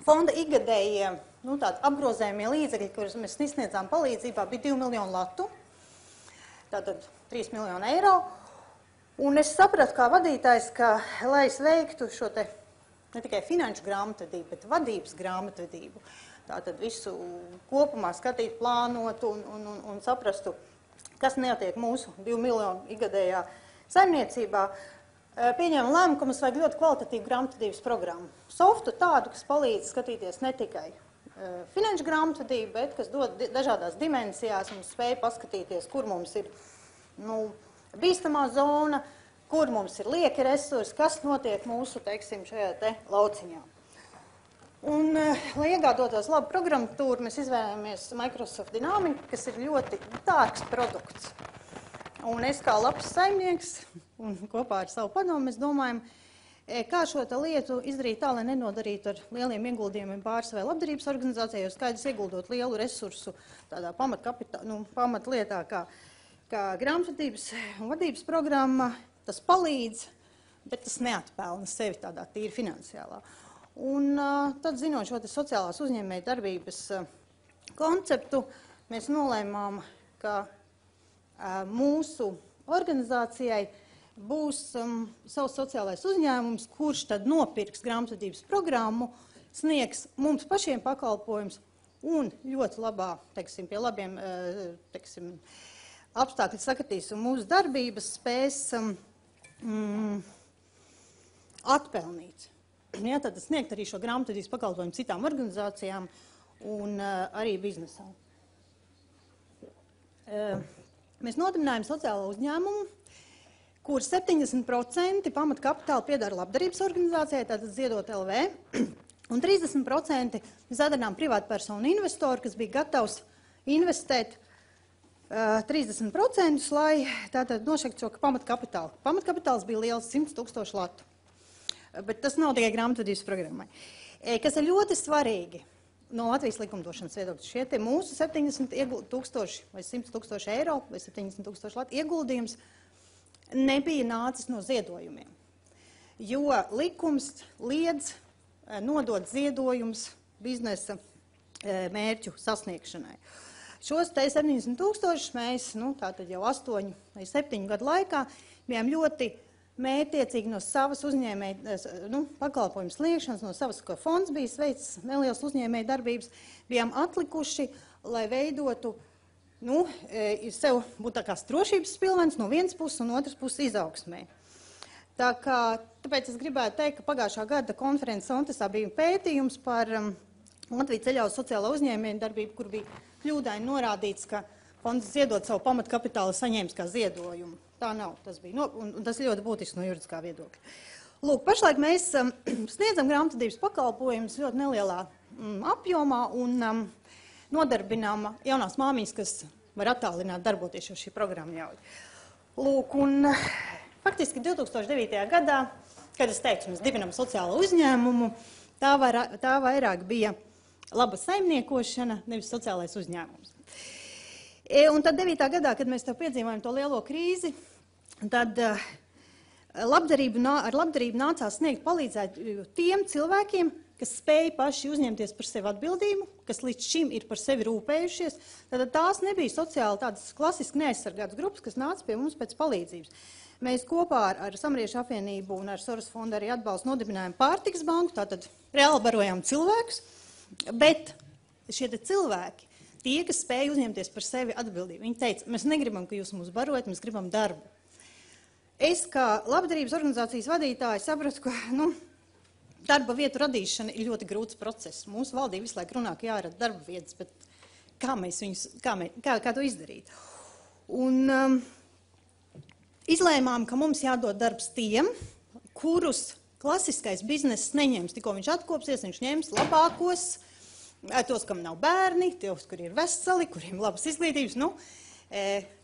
fonda ikgadējie tādi apgrozējumie līdzekļi, kurus mēs izsniedzām palīdzībā, bija 2 miljonu latu, tātad 3 miljonu eiro. Un es sapratu kā vadītājs, ka, lai es veiktu šo te ne tikai finanšu grāmatvedību, bet vadības grāmatvedību, tātad visu kopumā skatīt, plānot un saprastu, kas notiek mūsu 2 miljonu ikgadējā saimniecībā, pieņēma lēmumu, ka mums vajag ļoti kvalitatīvu grāmatvedības programmu. Softu tādu, kas palīdz skatīties ne tikai finanšu grāmatvedību, bet kas dod dažādās dimensijās un spēj paskatīties, kur mums ir bīstamā zona, kur mums ir lieki resursi, kas notiek mūsu, teiksim, šajā te lauciņā. Un, lai iegādotos labu programmatūru, mēs izvēlējāmies Microsoft Dynamics, kas ir ļoti dārgs produkts. Un es kā labs saimnieks, un kopā ar savu padomu, mēs domājam, kā šo lietu izdarīt tā, lai nenodarītu ar lieliem ieguldījumiem pārsavē labdarības organizācijā, jo skaidrs ieguldot lielu resursu tādā pamatlietā, kā grāmatvedības un vadības programma, tas palīdz, bet tas neatpelna sevi tādā tīri finansiālā. Un tad, zinot šo sociālās uzņēmēju darbības konceptu, mēs nolēmām, ka mūsu organizācijai būs savs sociālais uzņēmums, kurš tad nopirks grāmatvedības programmu, sniegs mums pašiem pakalpojums un ļoti labā, teiksim, pie labiem, teiksim, apstākļi sakatīs un mūsu darbības spēs atpelnīt. Ja, tad sniegt arī šo grāmatvedības pakalpojumu citām organizācijām un arī biznesām. Mēs nodibinājām sociālo uzņēmumu, kur 70% pamatkapitāla piedara labdarības organizācijai, tātad Ziedot LV, un 30% zadarām privātpersonu investoru, kas bija gatavs investēt 30%, lai tātad nošektu šo pamatkapitālu. Pamatkapitāls bija liels 100 000 latu, bet tas nav tikai grāmatvedības programmai. Kas ir ļoti svarīgi no Latvijas likumdošanas viedokļa, šie te mūsu 70 000 vai 100 000 eiro vai 70 000 latu ieguldījums nebija nācis no ziedojumiem, jo likums liedz nodot ziedojums biznesa mērķu sasniegšanai. Šos te 70 000 mēs, tātad jau 8 vai 7 gadu laikā bijām ļoti mērķtiecīgi no savas uzņēmēja pakalpojumu sniegšanas, no savas, ko fonds bija veicis neliels uzņēmēja darbības, bijām atlikuši, lai veidotu, sev būtu tā kā drošības pilvens no vienas puses un otras puses izaugsmē. Tāpēc es gribētu teikt, ka pagājušā gada konferences Ontesā bija pētījums par Latviju ceļā uz sociālo uzņēmēju darbību, kur bija kļūdaini norādīts, ka fonds Ziedot savu pamatkapitālu saņēmis kā ziedojumu. Tā nav, tas bija, un tas ļoti būtisks no juridiskā viedokļa. Lūk, pašlaik mēs sniedzam grāmatvedības pakalpojumus ļoti nelielā apjomā un nodarbinām jaunās māmiņas, kas var attālināt darboties, jo šī programma ļauj. Lūk, un faktiski 2009. gadā, kad es teicu, mēs dibinam sociālo uzņēmumu, tā vairāk bija laba saimniekošana, nevis sociālais uzņēmums. Un tad 9. gadā, kad mēs tev piedzīvojam to lielo krīzi, tad ar labdarību nācās sniegt palīdzēt tiem cilvēkiem, kas spēja paši uzņemties par sevi atbildību, kas līdz šim ir par sevi rūpējušies. Tad tās nebija sociāli tādas klasiski neaizsargātas grupas, kas nāca pie mums pēc palīdzības. Mēs kopā ar Samariešu apvienību un ar Soros fondu arī atbalstu nodibinājām pārtikas banku, tātad reāli barojām cilvēkus, bet šie cilvēki, tie, kas spēja uzņemties par sevi atbildību, viņi teica, mēs negribam, ka jūs mūs barojat, mēs gribam darbu. Es kā labdarības organizācijas vadītāja sapratu, ka darba vietu radīšana ir ļoti grūts process. Mūsu valdība visu laiku runā, ka jārada darba vietas, bet kā to izdarīt? Un izlēmām, ka mums jādod darbs tiem, kurus klasiskais bizness neņems. Tikko viņš atkopsies, viņš ņems labākos, tos, kam nav bērni, tos, kuri ir veseli, kuriem labas izglītības,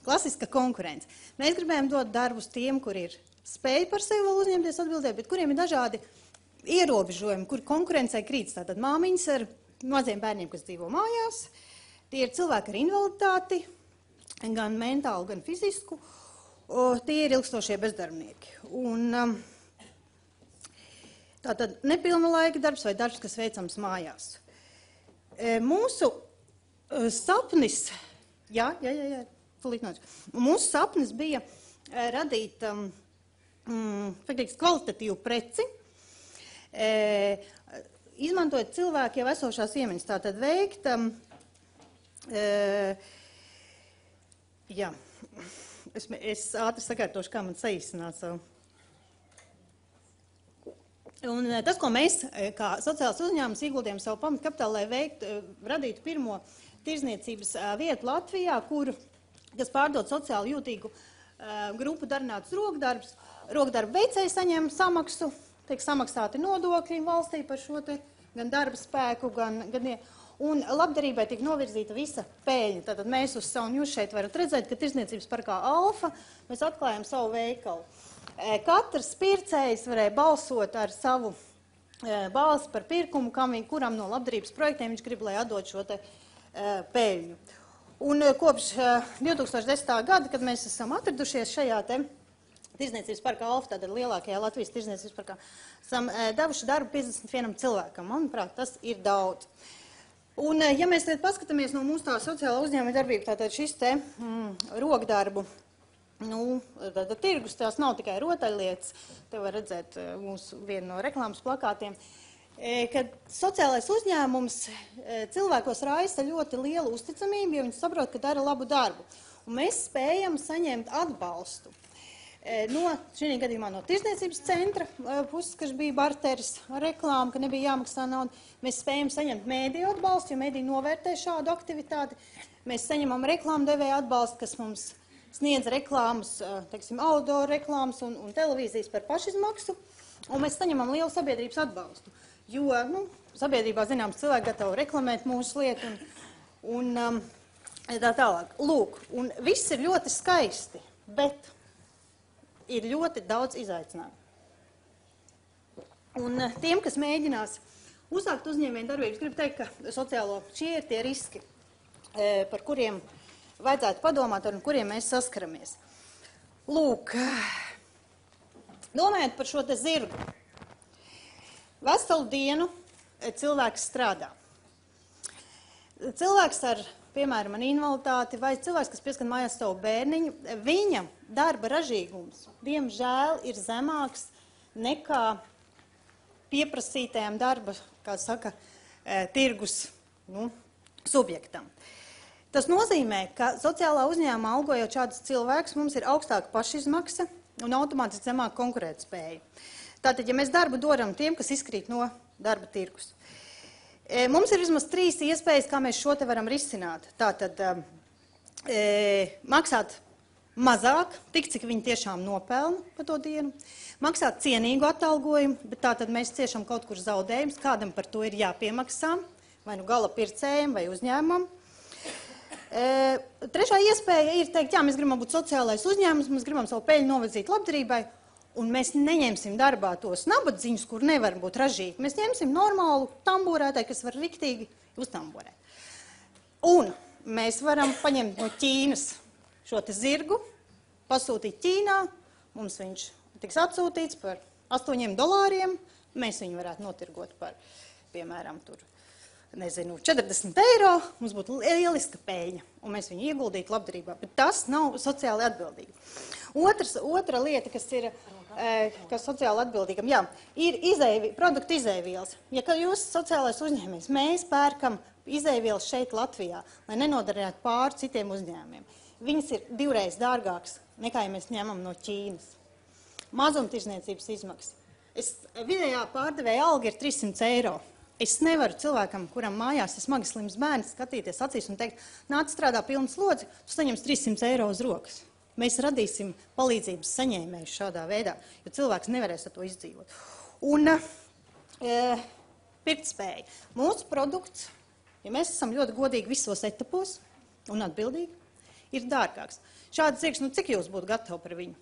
klasiska konkurence. Mēs gribējām dot darbus tiem, kuri ir spēj par sevi vēl uzņemties atbildēt, bet kuriem ir dažādi ierobežojumi, kur konkurencei krītas. Tātad māmiņas ar maziem bērniem, kas dzīvo mājās, tie ir cilvēki ar invaliditāti, gan mentālu, gan fizisku, tie ir ilgstošie bezdarbnieki. Un tātad nepilna laika darbs vai darbs, kas veicams mājās. Mūsu sapnis, mūsu sapnis bija radīt kvalitatīvu preci, izmantojot cilvēku jau esošās iemaņas, tātad veikt, es ātri sakārtošu, kā man saīsināt savu. Un tas, ko mēs, kā sociāls uzņēmums, ieguldījām savu pamatkapitālu, lai radītu pirmo tirzniecības vietu Latvijā, kas pārdod sociāli jūtīgu grupu darinātus rokdarbus. Rokdarbu veicēji saņem samaksu, tiek samaksāti nodokļi valstī par šo te gan darba spēku, un labdarībai tiek novirzīta visa pēļņa. Tātad mēs uz savu, un jūs šeit varat redzēt, ka tirzniecības parkā Alfa mēs atklājam savu veikalu. Katrs pircējs varēja balsot ar savu balsi par pirkumu, kuram no labdarības projektiem viņš grib, lai atdod šo te pēļņu. Un kopš 2010. gada, kad mēs esam atradušies šajā te tirzniecības parkā Alfa, tātad lielākajā Latvijas tirzniecības parkā, esam devuši darbu 51 cilvēkam. Manuprāt, tas ir daudz. Un, ja mēs tagad paskatāmies no mūsu tā sociālā uzņēmuma darbība, tātad šis te rokdarbu, tātad tirgus, tās nav tikai rotaļlietas, te var redzēt mūsu vienu no reklāmas plakātiem, kad sociālais uzņēmums cilvēkos raisa ļoti lielu uzticamību, jo viņi saprot, ka dara labu darbu. Un mēs spējam saņemt atbalstu šī gadījumā no tirzniecības centra puses, kas bija barteris ar reklāmu, ka nebija jāmaksā nauda. Mēs spējam saņemt mēdīju atbalstu, jo mēdīji novērtē šādu aktivitāti. Mēs saņemam reklāmdevēju atbalstu, kas mums sniedz reklāmas, teiksim, outdoor reklāmas un televīzijas par pašizmaksu. Un mēs saņemam lielu sabiedrības atbalstu. Jo, sabiedrībā zināms cilvēki gatavi reklamēt mūsu lietu un tā tālāk. Lūk, un viss ir ļoti skaisti, bet ir ļoti daudz izaicinājumu. Un tiem, kas mēģinās uzsākt uzņēmēju darbības, gribu teikt, ka šie ir tie riski, par kuriem vajadzētu padomāt, ar kuriem mēs saskaramies. Lūk, domājot par šo te zirgu. Veselu dienu cilvēks strādā. Cilvēks ar, piemēram, invaliditāti vai cilvēks, kas pieskan mājās savu bērniņu, viņa darba ražīgums, diemžēl, ir zemāks nekā pieprasītajam darba, kā saka, tirgus subjektam. Tas nozīmē, ka sociālā uzņēmuma algojot šādus cilvēkus, mums ir augstāka pašizmaksa un automātiski zemāka konkurētspēja. Tātad, ja mēs darbu dodam tiem, kas izkrīt no darba tirgus. Mums ir vismaz 3 iespējas, kā mēs šo te varam risināt. Tātad, maksāt mazāk, tik cik viņi tiešām nopelna par to dienu, maksāt cienīgu atalgojumu, bet tātad mēs ciešam kaut kur zaudējumus, kādam par to ir jāpiemaksā, vai nu gala pircējiem vai uzņēmumam. Trešā iespēja ir teikt, jā, mēs gribam būt sociālais uzņēmums, mēs gribam savu peļņu novirzīt labdarībai, un mēs neņemsim darbā tos nabadzīņus, kur nevar būt ražīgi. Mēs ņemsim normālu tamborētāju, kas var riktīgi uztamborēt. Un mēs varam paņemt no Ķīnas šo te zirgu, pasūtīt Ķīnā, mums viņš tiks atsūtīts par $8, mēs viņu varētu notirgot par, piemēram, 40 eiro, mums būtu lieliska peļņa, un mēs viņu ieguldītu labdarībā, bet tas nav sociāli atbildīgi. Otra lieta, kas ir sociāli atbildīgam, jā, ir produktu izēvielas. Ja jūs sociālais uzņēmējs, mēs pērkam izēvielas šeit Latvijā, lai nenodarītu pāri citiem uzņēmumiem. Viņas ir 2 reizes dārgākas nekā, ja mēs ņemam no Ķīnas. Mazumtirdzniecības izmaksas. Vidējā pārdevēja alga ir 300 eiro. Es nevaru cilvēkam, kuram mājās ir smagi slims bērns, skatīties acīs un teikt, nāc strādā pilnas lodzi, tu saņems 300 eiro uz rokas. Mēs radīsim palīdzības saņēmējus šādā veidā, jo cilvēks nevarēs ar to izdzīvot. Un pirktspēja. Mūsu produkts, ja mēs esam ļoti godīgi visos etapos un atbildīgi, ir dārgāks. Šāds zieks, cik jūs būtu gatavi par viņu?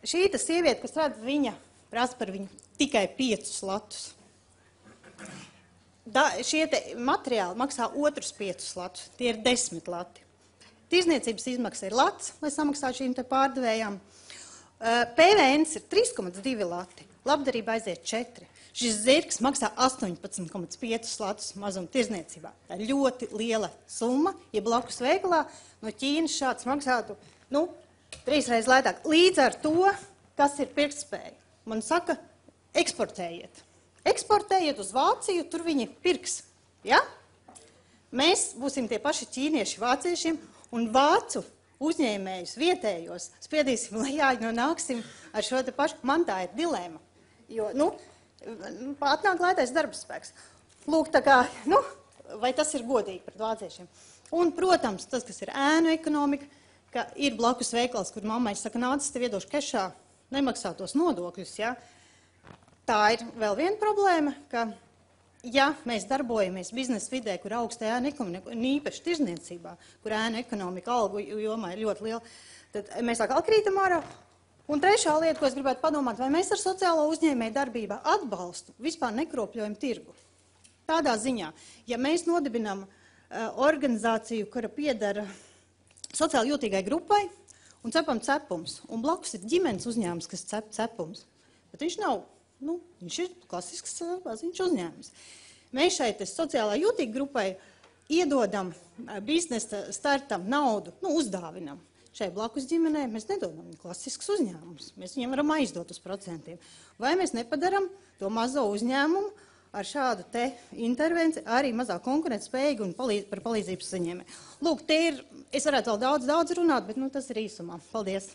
Šī sieviete, kas redz, viņa prasa par viņu tikai 5 latus. Šie materiāli maksā otrus 5 latus, tie ir 10 lati. Tirzniecības izmaksa ir lats, lai samaksātu šīm te pārdevējām. PVNs ir 3,2 lati, labdarība aiziet 4. Šis zirgs maksā 18,5 latus mazuma tirzniecībā. Tā ir ļoti liela summa, ja blakus veikalā no Ķīnas šāds maksātu, 3 reizes lētāk. Līdz ar to, kas ir pirktspēja, man saka, eksportējiet. Eksportējiet uz Vāciju, tur viņi pirks. Ja? Mēs būsim tie paši ķīnieši vāciešiem un vācu uzņēmējus vietējos spiedīsim lejā, nāksim ar šo te pašu. Man tā ir dilēma, jo, atnāk lētais darbspēks. Lūk, tā kā, vai tas ir godīgi pret vāciešiem. Un, protams, tas, kas ir ēnu ekonomika, ka ir blakus veikals, kur mammai saka, nāc, tev iedošu kešā, nemaksā tos nodokļus, ja? Tā ir vēl viena problēma, ka, ja mēs darbojamies biznesa vidē, kur augsta ēna ekonomika, un īpaši tirzniecībā, kur ēna ekonomika algu jomā ir ļoti liela, tad mēs tā kā krītam ārā. Un trešā lieta, ko es gribētu padomāt, vai mēs ar sociālo uzņēmēju darbībā atbalstu vispār nekropļojam tirgu. Tādā ziņā, ja mēs nodibinām organizāciju, kura piedara sociāli jūtīgai grupai, un cepam cepums, un blakus ir ģimenes uzņēmums, kas cep cepums, bet viņš nav. Viņš ir klasisks maziņš uzņēmums. Mēs šeit sociālā jūtīga grupai iedodam biznesa startam naudu, uzdāvinam. Šai blakus ģimenei mēs nedodam klasisks uzņēmums. Mēs viņiem varam aizdot uz procentiem. Vai mēs nepadaram to mazo uzņēmumu ar šādu te intervenciju arī mazāk konkurētspējīgu un par palīdzības saņēmēju. Lūk, te ir, es varētu vēl daudz runāt, bet tas ir īsumā. Paldies!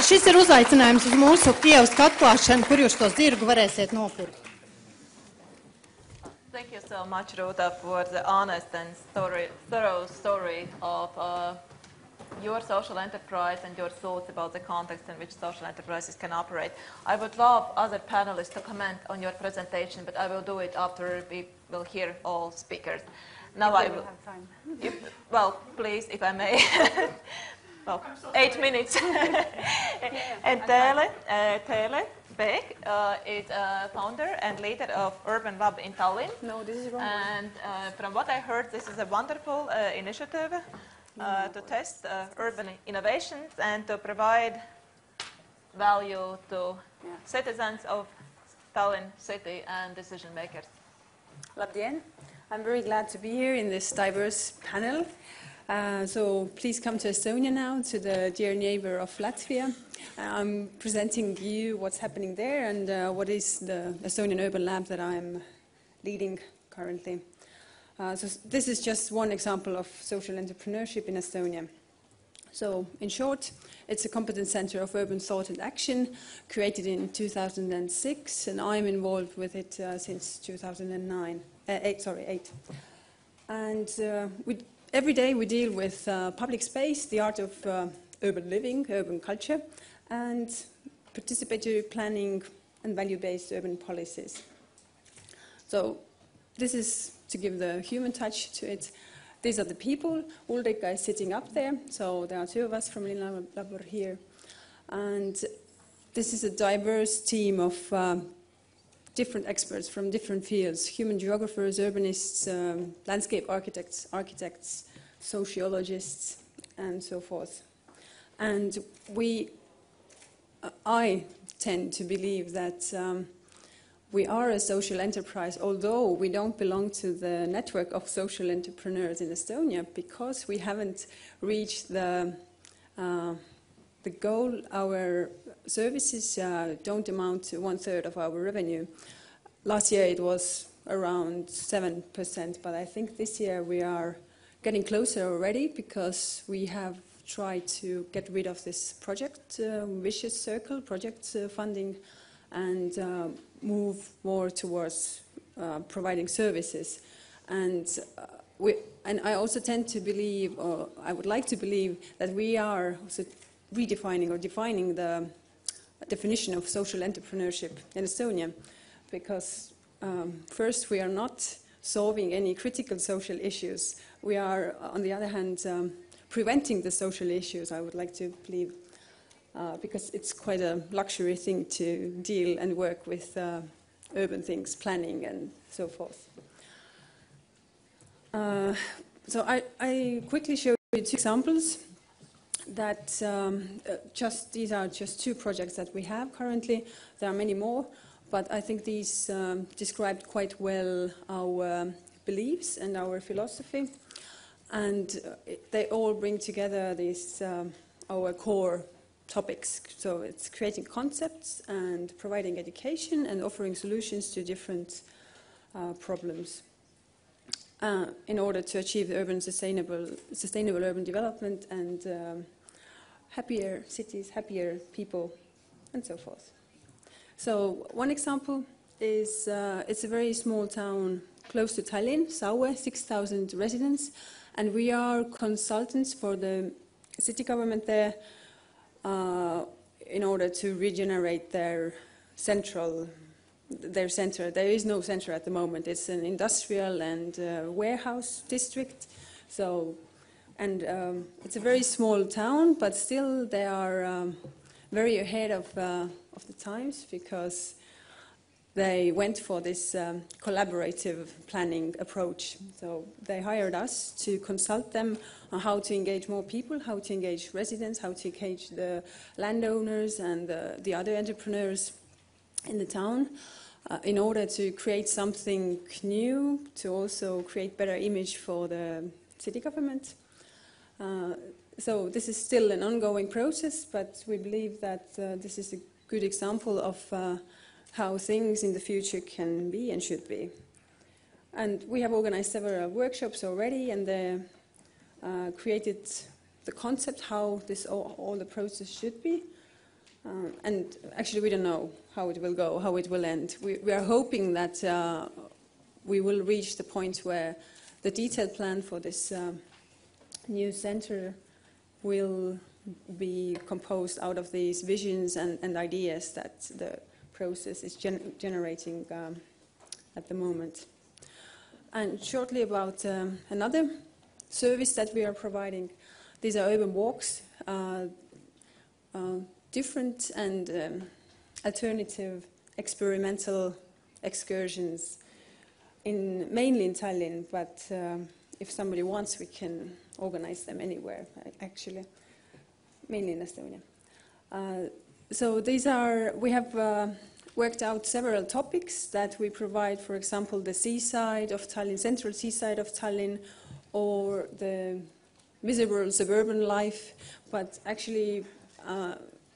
Šis ir uzaicinājums uz mūsu kievsku atklāšanu, kur jūs tos zirgu varēsiet nopirkt. Thank you so much, Rūta, for the honest and thorough story of your social enterprise and your thoughts about the context in which social enterprises can operate. I would love other panelists to comment on your presentation, but I will do it after we will hear all speakers. Now I will have time. Well, please, if I may. Well, 8 minutes. And Teele, Pehk, is founder and leader of Urban Lab in Tallinn. No, this is wrong. And from what I heard, this is a wonderful initiative to test urban innovations and to provide value to citizens of Tallinn city and decision makers. Labdien! I'm very glad to be here in this diverse panel. So please come to Estonia now, to the dear neighbor of Latvia. I'm presenting you what's happening there and what is the Estonian Urban Lab that I'm leading currently. So this is just one example of social entrepreneurship in Estonia. So in short, it's a competence center of urban thought and action created in 2006, and I'm involved with it since 2008. And every day we deal with public space, the art of urban living, urban culture, and participatory planning and value-based urban policies. So this is to give the human touch to it. These are the people. Ulrika is sitting up there, so there are 2 of us from Linnalabor here. And this is a diverse team of different experts from different fields: human geographers, urbanists, landscape architects, sociologists, and so forth. And I tend to believe that we are a social enterprise, although we don't belong to the network of social entrepreneurs in Estonia, because we haven't reached the goal. Our services don't amount to 1/3 of our revenue. Last year it was around 7%, but I think this year we are getting closer already, because we have try to get rid of this project vicious circle, project funding, and move more towards providing services. And I also tend to believe, or I would like to believe, that we are also redefining or defining the definition of social entrepreneurship in Estonia, because first, we are not solving any critical social issues. We are, on the other hand, preventing the social issues, I would like to believe, because it's quite a luxury thing to deal and work with urban things, planning and so forth. So I quickly show you 2 examples that these are just 2 projects that we have currently. There are many more, but I think these described quite well our beliefs and our philosophy, and they all bring together these our core topics. So it's creating concepts and providing education and offering solutions to different problems in order to achieve urban sustainable urban development and happier cities, happier people, and so forth. So one example is it's a very small town close to Tallinn, Saue, 6,000 residents, and we are consultants for the city government there in order to regenerate their center. There is no center at the moment. It's an industrial and warehouse district. So, and it's a very small town, but still they are very ahead of the times, because they went for this collaborative planning approach. So they hired us to consult them on how to engage more people, how to engage residents, how to engage the landowners and the other entrepreneurs in the town in order to create something new, to also create better image for the city government. So this is still an ongoing process, but we believe that this is a good example of how things in the future can be and should be. And we have organized several workshops already, and they created the concept how this all the process should be. And actually we don't know how it will go, how it will end. We are hoping that we will reach the point where the detailed plan for this new center will be composed out of these visions and ideas that the process is generating at the moment. And shortly about another service that we are providing. These are urban walks, different and alternative experimental excursions, mainly in Tallinn, but if somebody wants, we can organize them anywhere, actually, mainly in Estonia. So these are, we have worked out several topics that we provide, for example, the seaside of Tallinn, central seaside of Tallinn, or the miserable suburban life, but actually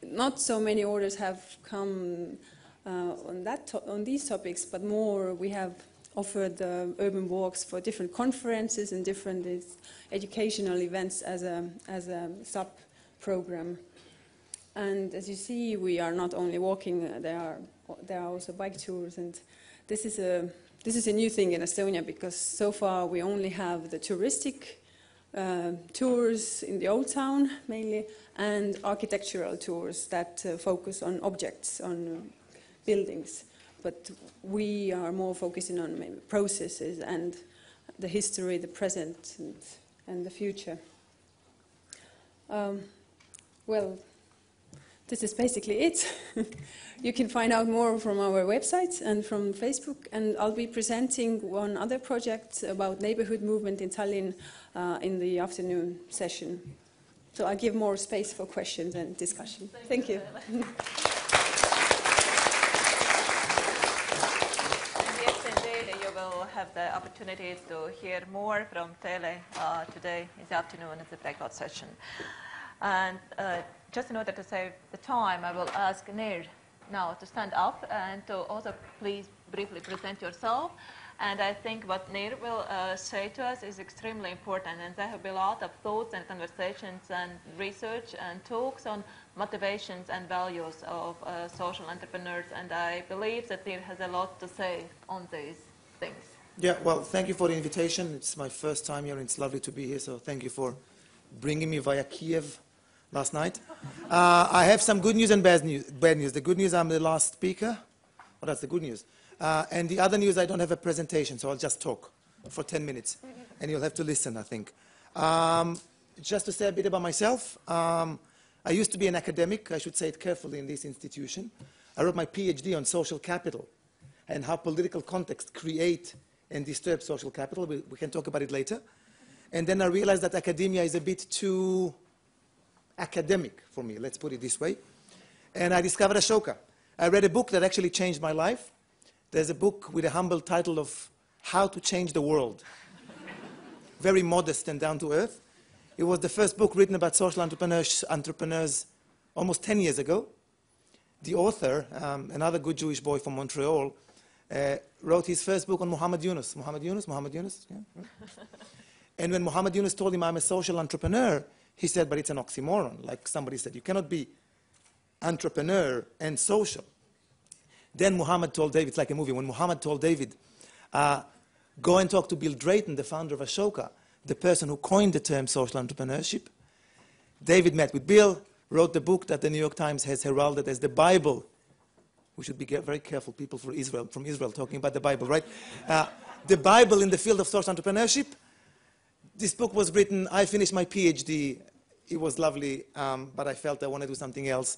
not so many orders have come on these topics, but more we have offered urban walks for different conferences and different educational events as a sub-program. And as you see, we are not only walking, there are also bike tours, and this is a new thing in Estonia, because so far we only have the touristic tours in the old town mainly, and architectural tours that focus on objects, on buildings. But we are more focusing on maybe processes and the history, the present, and the future. Well, this is basically it. You can find out more from our website and from Facebook, and I'll be presenting one other project about neighborhood movement in Tallinn in the afternoon session. So I'll give more space for questions and discussion. Thank you. Have the opportunity to hear more from Teele today in the afternoon at the breakout session. And just in order to save the time, I will ask Nir now to stand up and to also please briefly present yourself And I think what Nir will say to us is extremely important. And there have been a lot of thoughts and conversations and research and talks on motivations and values of social entrepreneurs. And I believe that Nir has a lot to say on these things. Yeah, well, thank you for the invitation. It's my first time here, and it's lovely to be here. So thank you for bringing me via Kiev last night. I have some good news and bad news. The good news, I'm the last speaker. Well, that's the good news. And the other news, I don't have a presentation, so I'll just talk for 10 minutes. And you'll have to listen, I think. Just to say a bit about myself, I used to be an academic. I should say it carefully in this institution. I wrote my PhD on social capital and how political context create and disturb social capital. We can talk about it later. And then I realized that academia is a bit too academic for me, let's put it this way. And I discovered Ashoka. I read a book that actually changed my life. There's a book with a humble title of How to Change the World. Very modest and down to earth. It was the first book written about social entrepreneurs almost 10 years ago. The author, another good Jewish boy from Montreal, wrote his first book on Muhammad Yunus. Muhammad Yunus? Yeah, right. And when Muhammad Yunus told him, I'm a social entrepreneur, he said, but it's an oxymoron. Like somebody said, you cannot be entrepreneur and social. Then Muhammad told David, it's like a movie, when Muhammad told David, go and talk to Bill Drayton, the founder of Ashoka, the person who coined the term social entrepreneurship. David met with Bill, wrote the book that the New York Times has heralded as the Bible. We should be very careful, people from Israel, talking about the Bible, right? The Bible in the field of social entrepreneurship. This book was written, I finished my PhD. It was lovely, but I felt I wanted to do something else.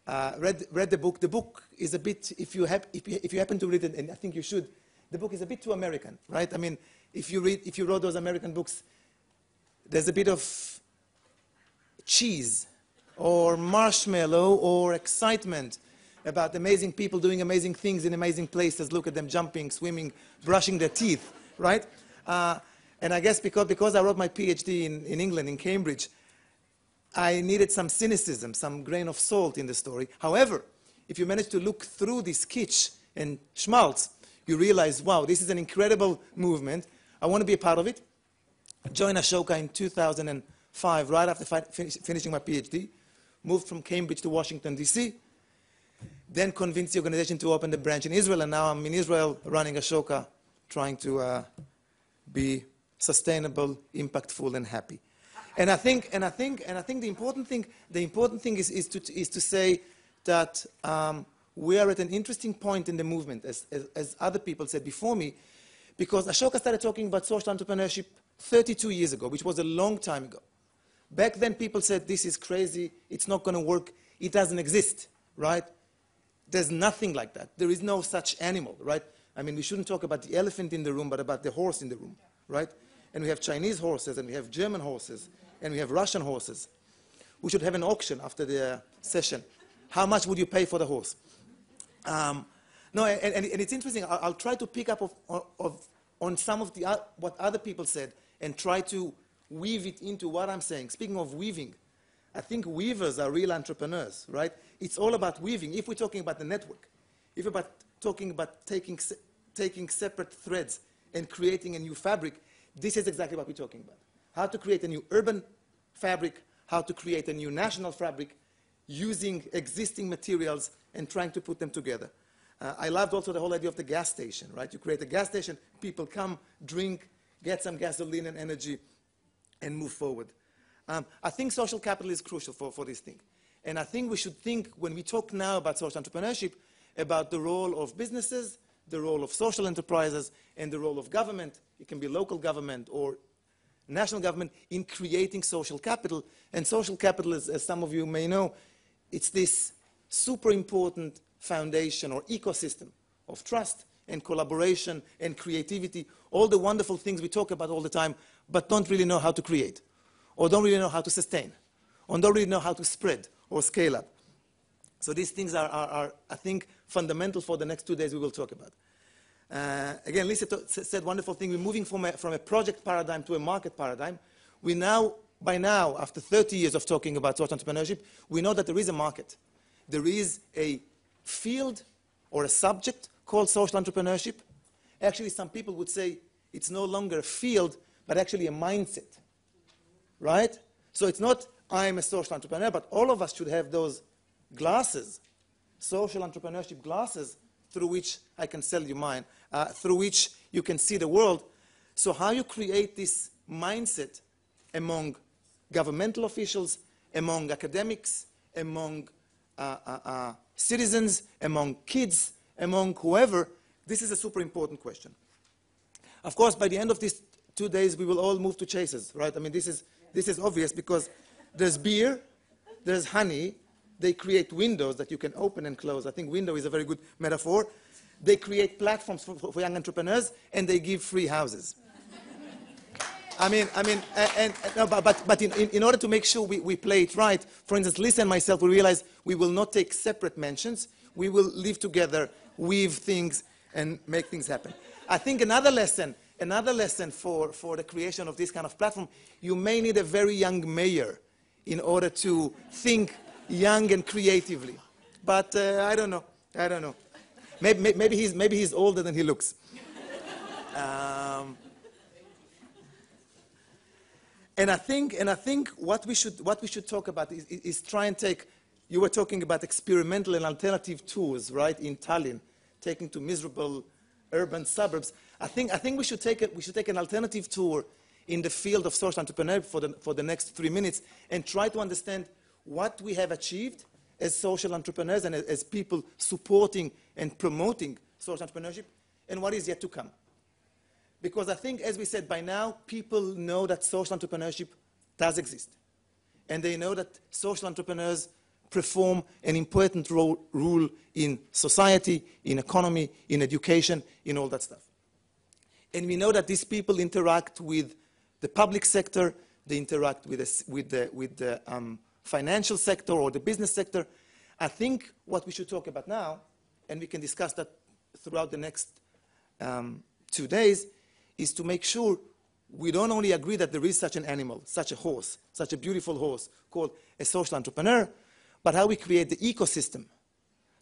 Read the book. The book is a bit, if you happen to read it, and I think you should, the book is a bit too American, right? I mean, if you wrote those American books, there's a bit of cheese or marshmallow or excitement about amazing people doing amazing things in amazing places. Look at them jumping, swimming, brushing their teeth, right? And I guess because I wrote my PhD in England, in Cambridge, I needed some cynicism, some grain of salt in the story. However, if you manage to look through this kitsch and schmaltz, you realize, wow, this is an incredible movement. I want to be a part of it. I joined Ashoka in 2005, right after finishing my PhD. Moved from Cambridge to Washington, D.C. Then convinced the organization to open the branch in Israel, and now I'm in Israel running Ashoka, trying to be sustainable, impactful, and happy. And I think the important thing is to say that we are at an interesting point in the movement, as other people said before me, because Ashoka started talking about social entrepreneurship 32 years ago, which was a long time ago. Back then, people said, this is crazy, it's not going to work, it doesn't exist, right? There's nothing like that. There is no such animal, right? I mean, we shouldn't talk about the elephant in the room, but about the horse in the room, right? And we have Chinese horses, and we have German horses, and we have Russian horses. We should have an auction after the session. How much would you pay for the horse? No, and it's interesting. I'll try to pick up on some of what other people said and try to weave it into what I'm saying. Speaking of weaving, I think weavers are real entrepreneurs, right? It's all about weaving. If we're talking about the network, if we're talking about taking separate threads and creating a new fabric, this is exactly what we're talking about. How to create a new urban fabric, how to create a new national fabric, using existing materials and trying to put them together. I loved also the whole idea of the gas station, right? You create a gas station, people come, drink, get some gasoline and energy, and move forward. I think social capital is crucial for this thing. And I think we should think, when we talk now about social entrepreneurship, about the role of businesses, the role of social enterprises, and the role of government. It can be local government or national government in creating social capital. And social capital, as some of you may know, it's this super important foundation or ecosystem of trust and collaboration and creativity, all the wonderful things we talk about all the time, but don't really know how to create, or don't really know how to sustain, or don't really know how to spread or scale up. So these things are I think, fundamental for the next 2 days we will talk about. Again, Lise said wonderful thing. We're moving from a project paradigm to a market paradigm. By now, after 30 years of talking about social entrepreneurship, we know that there is a market. There is a field or a subject called social entrepreneurship, Actually, some people would say it's no longer a field, but actually a mindset, right? So it's not I'm a social entrepreneur, but all of us should have those glasses, social entrepreneurship glasses, through which I can sell you mine, through which you can see the world. So how you create this mindset among governmental officials, among academics, among citizens, among kids, among whoever, this is a super important question. Of course, by the end of these 2 days, we will all move to Cēsis, right? I mean, this is obvious because there's beer, there's honey, they create windows that you can open and close. I think window is a very good metaphor. They create platforms for young entrepreneurs, and they give free houses. But in order to make sure we play it right, for instance, Lise and myself, we realized we will not take separate mentions. We will live together, weave things, and make things happen. I think another lesson for the creation of this kind of platform, you may need a very young mayor in order to think young and creatively. But I don't know. Maybe he's older than he looks. And I think what we should talk about is try and take. You were talking about experimental and alternative tours, right? In Tallinn, taking to miserable urban suburbs. I think we should take an alternative tour in the field of social entrepreneurship for the next 3 minutes and try to understand what we have achieved as social entrepreneurs and as people supporting and promoting social entrepreneurship, and what is yet to come. Because I think, as we said, by now, people know that social entrepreneurship does exist. And they know that social entrepreneurs perform an important role in society, in economy, in education, in all that stuff. And we know that these people interact with the public sector, they interact with the financial sector or the business sector. I think what we should talk about now, and we can discuss that throughout the next 2 days, is to make sure we don't only agree that there is such an animal, such a horse, such a beautiful horse called a social entrepreneur, but how we create the ecosystem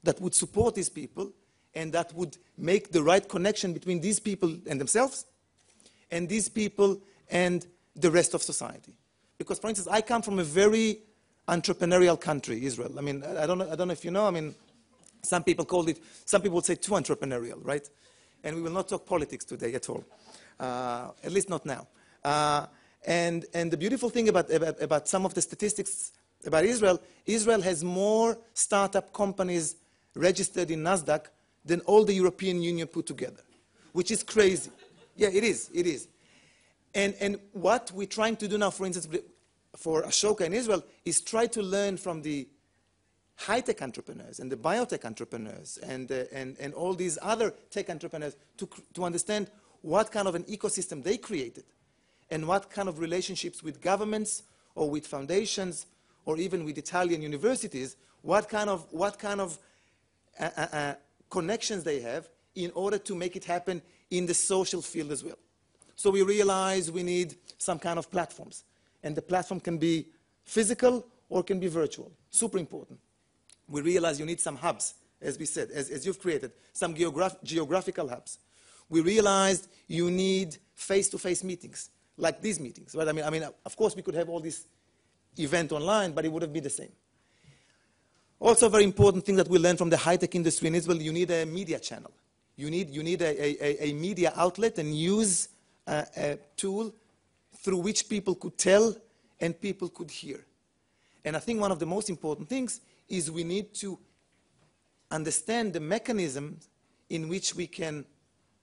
that would support these people and that would make the right connection between these people and themselves and these people and the rest of society. Because, for instance, I come from a very entrepreneurial country, Israel. I mean, I don't know if you know, I mean, some people would say too entrepreneurial, right? And we will not talk politics today at all, at least not now. And the beautiful thing about some of the statistics about Israel, Israel has more startup companies registered in NASDAQ than all the European Union put together, which is crazy. Yeah, it is. And what we're trying to do now, for instance, for Ashoka in Israel, is try to learn from the high-tech entrepreneurs and the biotech entrepreneurs and all these other tech entrepreneurs to understand what kind of an ecosystem they created and what kind of relationships with governments or with foundations or even with Italian universities, what kind of connections they have in order to make it happen in the social field as well. So we realize we need some kind of platforms. And the platform can be physical or can be virtual. Super important. We realize you need some hubs, as we said, as you've created, some geographical hubs. We realized you need face-to-face meetings, like these meetings. Right? I mean, of course, we could have all this event online, but it would have been the same. Also, a very important thing that we learned from the high-tech industry in Israel, you need a media channel. You need a media outlet and use a tool through which people could tell and people could hear. And I think one of the most important things is we need to understand the mechanisms in which we can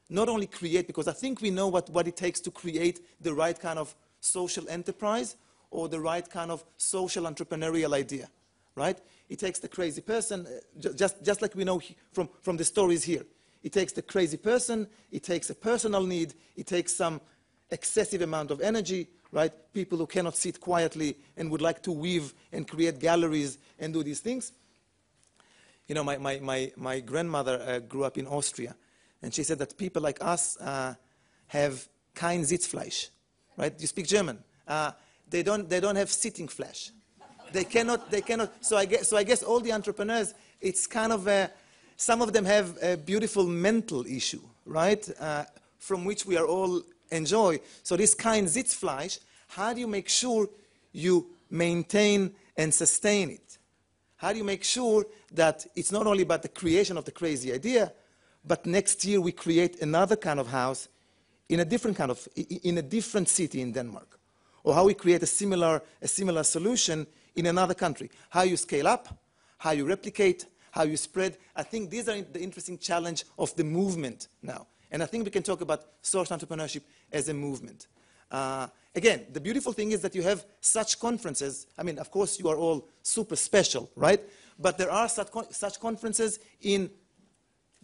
not only create, because I think we know what it takes to create the right kind of social enterprise or the right kind of social entrepreneurial idea, right? It takes the crazy person, just like we know from the stories here. It takes the crazy person, it takes a personal need, it takes some excessive amount of energy, right? People who cannot sit quietly and would like to weave and create galleries and do these things. You know, my grandmother grew up in Austria, and she said that people like us have kein Sitzfleisch, right? You speak German. They don't have sitting flesh. They cannot. So I guess all the entrepreneurs, it's kind of Some of them have a beautiful mental issue, right, from which we are all enjoy. So this kein Sitzfleisch, how do you make sure you maintain and sustain it? How do you make sure that it's not only about the creation of the crazy idea, but next year we create another kind of house in a different city in Denmark? Or how we create a similar solution in another country? How you scale up, how you replicate, how you spread. I think these are the interesting challenge of the movement now. And I think we can talk about social entrepreneurship as a movement. Again, the beautiful thing is that you have such conferences. I mean, of course, you are all super special, right? But there are such conferences in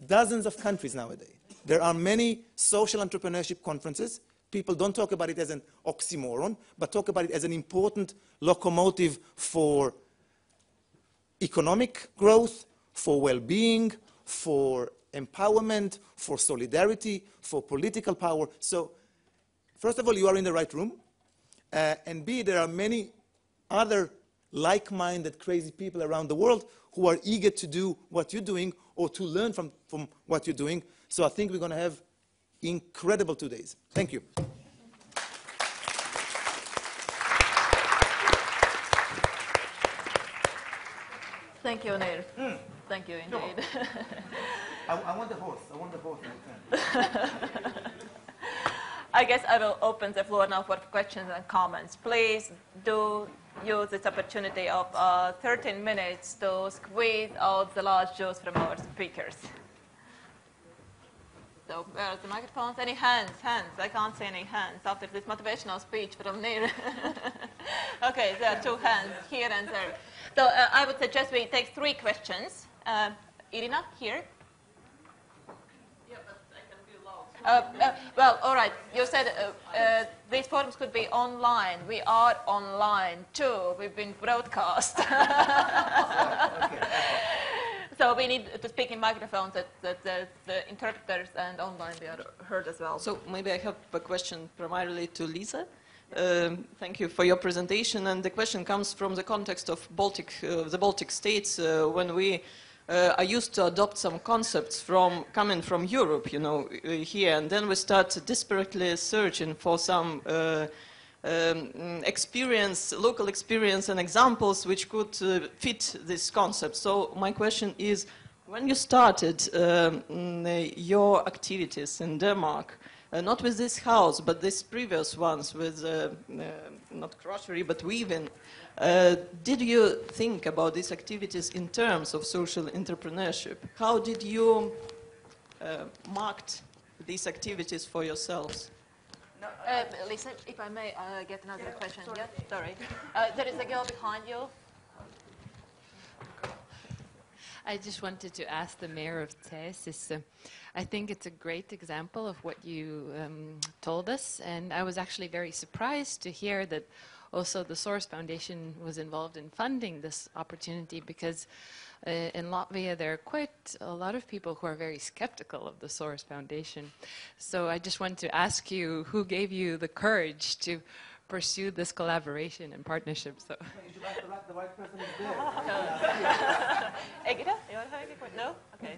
dozens of countries nowadays. There are many social entrepreneurship conferences. People don't talk about it as an oxymoron, but talk about it as an important locomotive for economic growth, for well-being, for empowerment, for solidarity, for political power. So, first of all, you are in the right room. And B, there are many other like-minded crazy people around the world who are eager to do what you're doing or to learn from what you're doing. So I think we're going to have incredible 2 days. Thank you. Thank you, Nir. Thank you indeed. I want the horse. I want the horse. I guess I will open the floor now for questions and comments. Please do use this opportunity of 13 minutes to squeeze out the last juice from our speakers. So where are the microphones? Any hands? Hands. I can't see any hands after this motivational speech from Nir. Okay, there are 2 hands here and there. So I would suggest we take 3 questions. Irina, here. Yeah, but I can be loud. Well, all right. You said these forums could be online. We are online too. We've been broadcast. So we need to speak in microphones that the interpreters and online they are heard as well. So maybe I have a question primarily to Lise. Thank you for your presentation. And the question comes from the context of the Baltic states when we are used to adopt some concepts coming from Europe, you know, here, and then we start desperately searching for some local experience and examples which could fit this concept. So my question is, when you started your activities in Denmark, not with this house, but these previous ones with not grocery, but weaving, did you think about these activities in terms of social entrepreneurship? How did you mark these activities for yourselves? No, Lisa, if I may get another question. Yeah, sorry. There is a girl behind you. I just wanted to ask the mayor of Cēsis. I think it's a great example of what you told us, and I was actually very surprised to hear that also the Source Foundation was involved in funding this opportunity, because in Latvia there are quite a lot of people who are very skeptical of the Source Foundation. So I just want to ask you, who gave you the courage to pursue this collaboration and partnership? So. The right person is there. Egida, you want to have a question? No? Okay.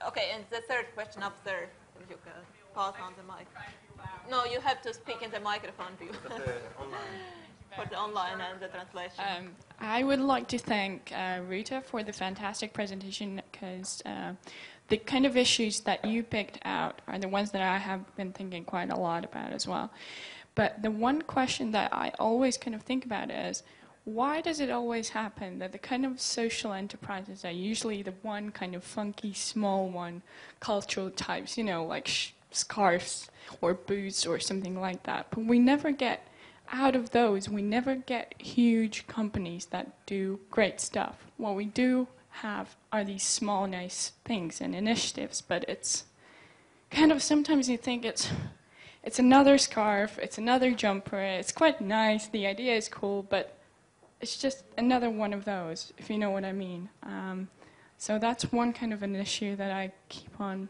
Okay, and the third question up there, if you can pass on the mic. No, you have to speak in the microphone for the online and the translation. I would like to thank Rūta for the fantastic presentation, because the kind of issues that you picked out are the ones that I have been thinking quite a lot about as well. But the one question that I always kind of think about is, why does it always happen that the kind of social enterprises are usually the one kind of funky, small one, cultural types, you know, like scarves or boots or something like that. But we never get out of those, we never get huge companies that do great stuff. What we do have are these small, nice things and initiatives, but it's kind of, sometimes you think it's another scarf, it's another jumper, it's quite nice, the idea is cool, but it's just another one of those, if you know what I mean. So that's one kind of an issue that I keep on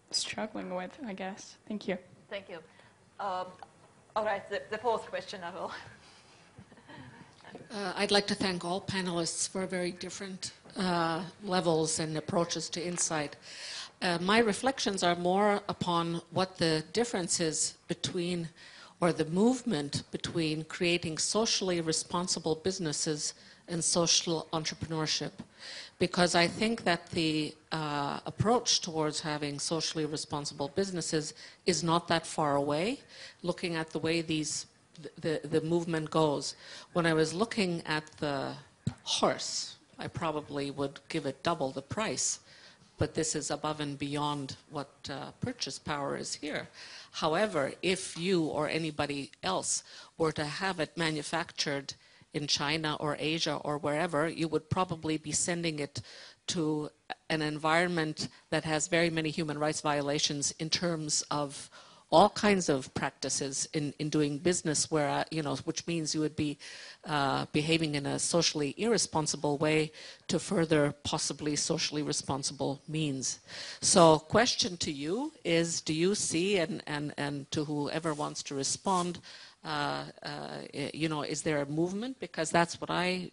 struggling with, I guess. Thank you. Thank you. All right, the fourth question I will. I'd like to thank all panelists for a very different levels and approaches to insight. My reflections are more upon what the difference is between, or the movement between, creating socially responsible businesses and social entrepreneurship. Because I think that the approach towards having socially responsible businesses is not that far away, looking at the way the movement goes. When I was looking at the horse, I probably would give it double the price, but this is above and beyond what purchase power is here. However, if you or anybody else were to have it manufactured in China or Asia or wherever, you would probably be sending it to an environment that has very many human rights violations in terms of all kinds of practices in doing business, where which means you would be behaving in a socially irresponsible way to further possibly socially responsible means. So, question to you is: do you see, and to whoever wants to respond, is there a movement? Because that's what I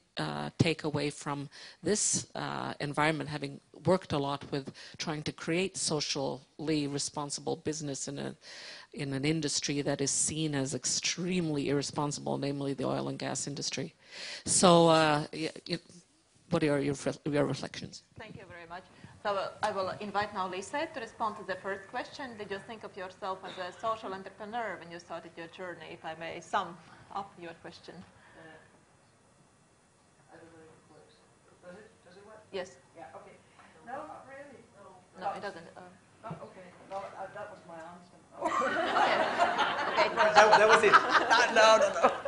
take away from this environment, having worked a lot with trying to create socially responsible business in an industry that is seen as extremely irresponsible, namely the oil and gas industry. So what are your reflections? Thank you very much. So I will invite now Lise to respond to the first question. Did you think of yourself as a social entrepreneur when you started your journey, if I may sum up your question? I don't know if it works. Does it work? Yes. Yeah, okay. No, not really. No, it doesn't. Oh, okay. No, that was my answer. That was it. No.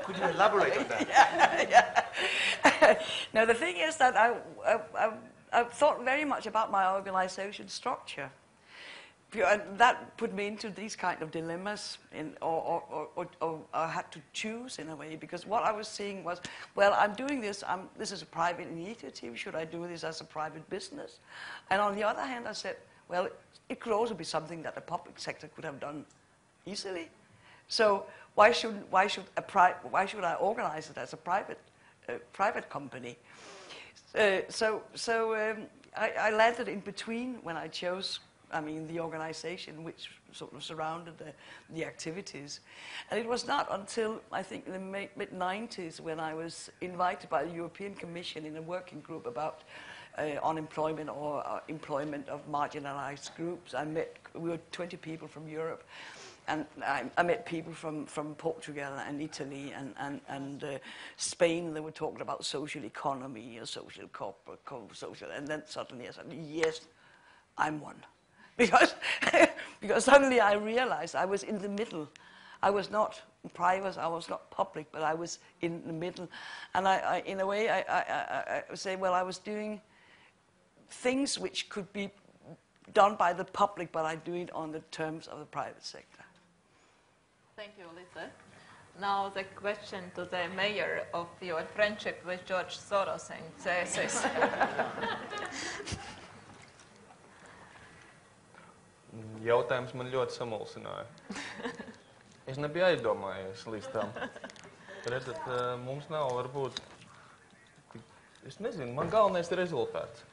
Could you elaborate on that? Yeah. No, the thing is that I've thought very much about my organization structure. And that put me into these kind of dilemmas, or I had to choose in a way, because what I was seeing was, well, I'm doing this, this is a private initiative, should I do this as a private business? And on the other hand, I said, well, it could also be something that the public sector could have done easily. So why should I organize it as a private company? I landed in between when I chose, the organization which sort of surrounded the activities. And it was not until, I think, in the mid-90s when I was invited by the European Commission in a working group about unemployment or employment of marginalized groups. We were 20 people from Europe. And I met people from Portugal and Italy and Spain. They were talking about social economy, social corporate, social. And then suddenly I said, yes, I'm one. Because suddenly I realized I was in the middle. I was not private, I was not public, but I was in the middle. And I in a way, I say, well, I was doing things which could be done by the public, but I do it on the terms of the private sector. Thank you, Lise. Now the question to the mayor of your friendship with George Soros and Cēsis. Jautājums man ļoti samulsināja. Es nebiju aizdomājies līdz tam. Redzat, mums nav varbūt, es nezinu, man galvenais ir rezultāts.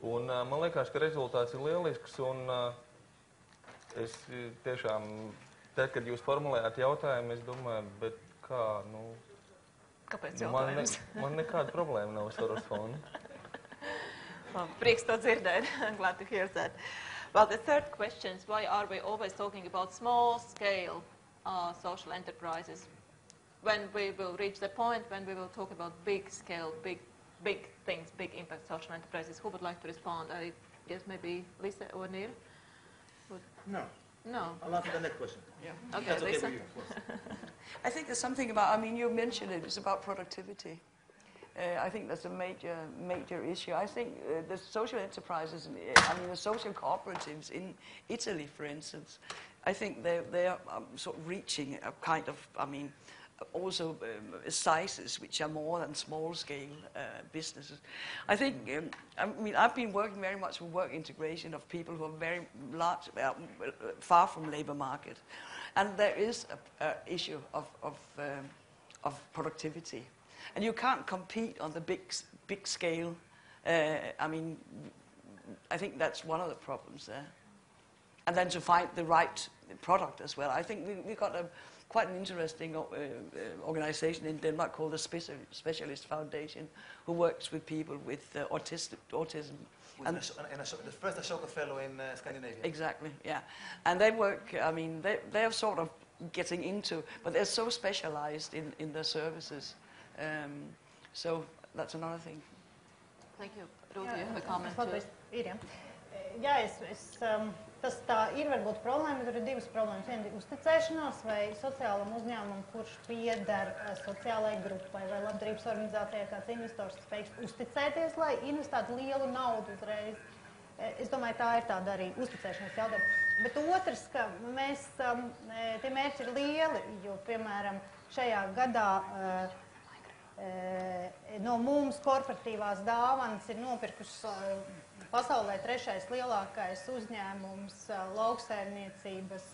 Un man liekas, ka rezultāts ir lielisks, un es tiešām, tad, kad jūs formulējāt jautājumu, es domāju, bet kā, Kāpēc jautājums? Man nekāda problēma nav ar Soros fondu. Prieks to dzirdēt. I'm glad to hear that. Well, the third question is, why are we always talking about small-scale social enterprises when we will reach the point when we will talk about big-scale, big things, big impact social enterprises? Who would like to respond? I guess maybe Lise or Neil? No. I'll answer the next question. Yeah. Okay, That's okay Lise. with you, of course. I think there's something about, you mentioned it, it's about productivity. I think that's a major issue. I think the social enterprises, the social cooperatives in Italy, for instance, I think they're sort of reaching a kind of, also sizes which are more than small-scale businesses. I think, I've been working very much with work integration of people who are very large, far from labor market, and there is an issue of productivity. And you can't compete on the big scale I mean, I think that's one of the problems there. And then to find the right product as well. I think we got quite an interesting organization in Denmark called the Specialist Foundation, who works with people with autism. And the first Ashoka Fellow in Scandinavia. Exactly, yeah. And they work, I mean, they're sort of getting into, but they're so specialized in their services. So that's another thing. Thank you. Rūta, you have a comment too? Ir, ja. Jā, tas tā ir varbūt problēma, tur ir divas problēmas. Viena ir uzticēšanās vai sociālam uzņēmumam, kurš pieder sociālai grupai vai labdarības organizācijai, kāds investors spējīgs uzticēties, lai investētu lielu naudu uzreiz. Es domāju, tā ir tāda arī uzticēšanās jautājuma. Bet otrs, ka mēs, tie mērķi ir lieli, jo, piemēram, šajā gadā no mums korporatīvās dāvanas ir nopirkusi pasaulē trešais lielākais uzņēmums lauksaimniecības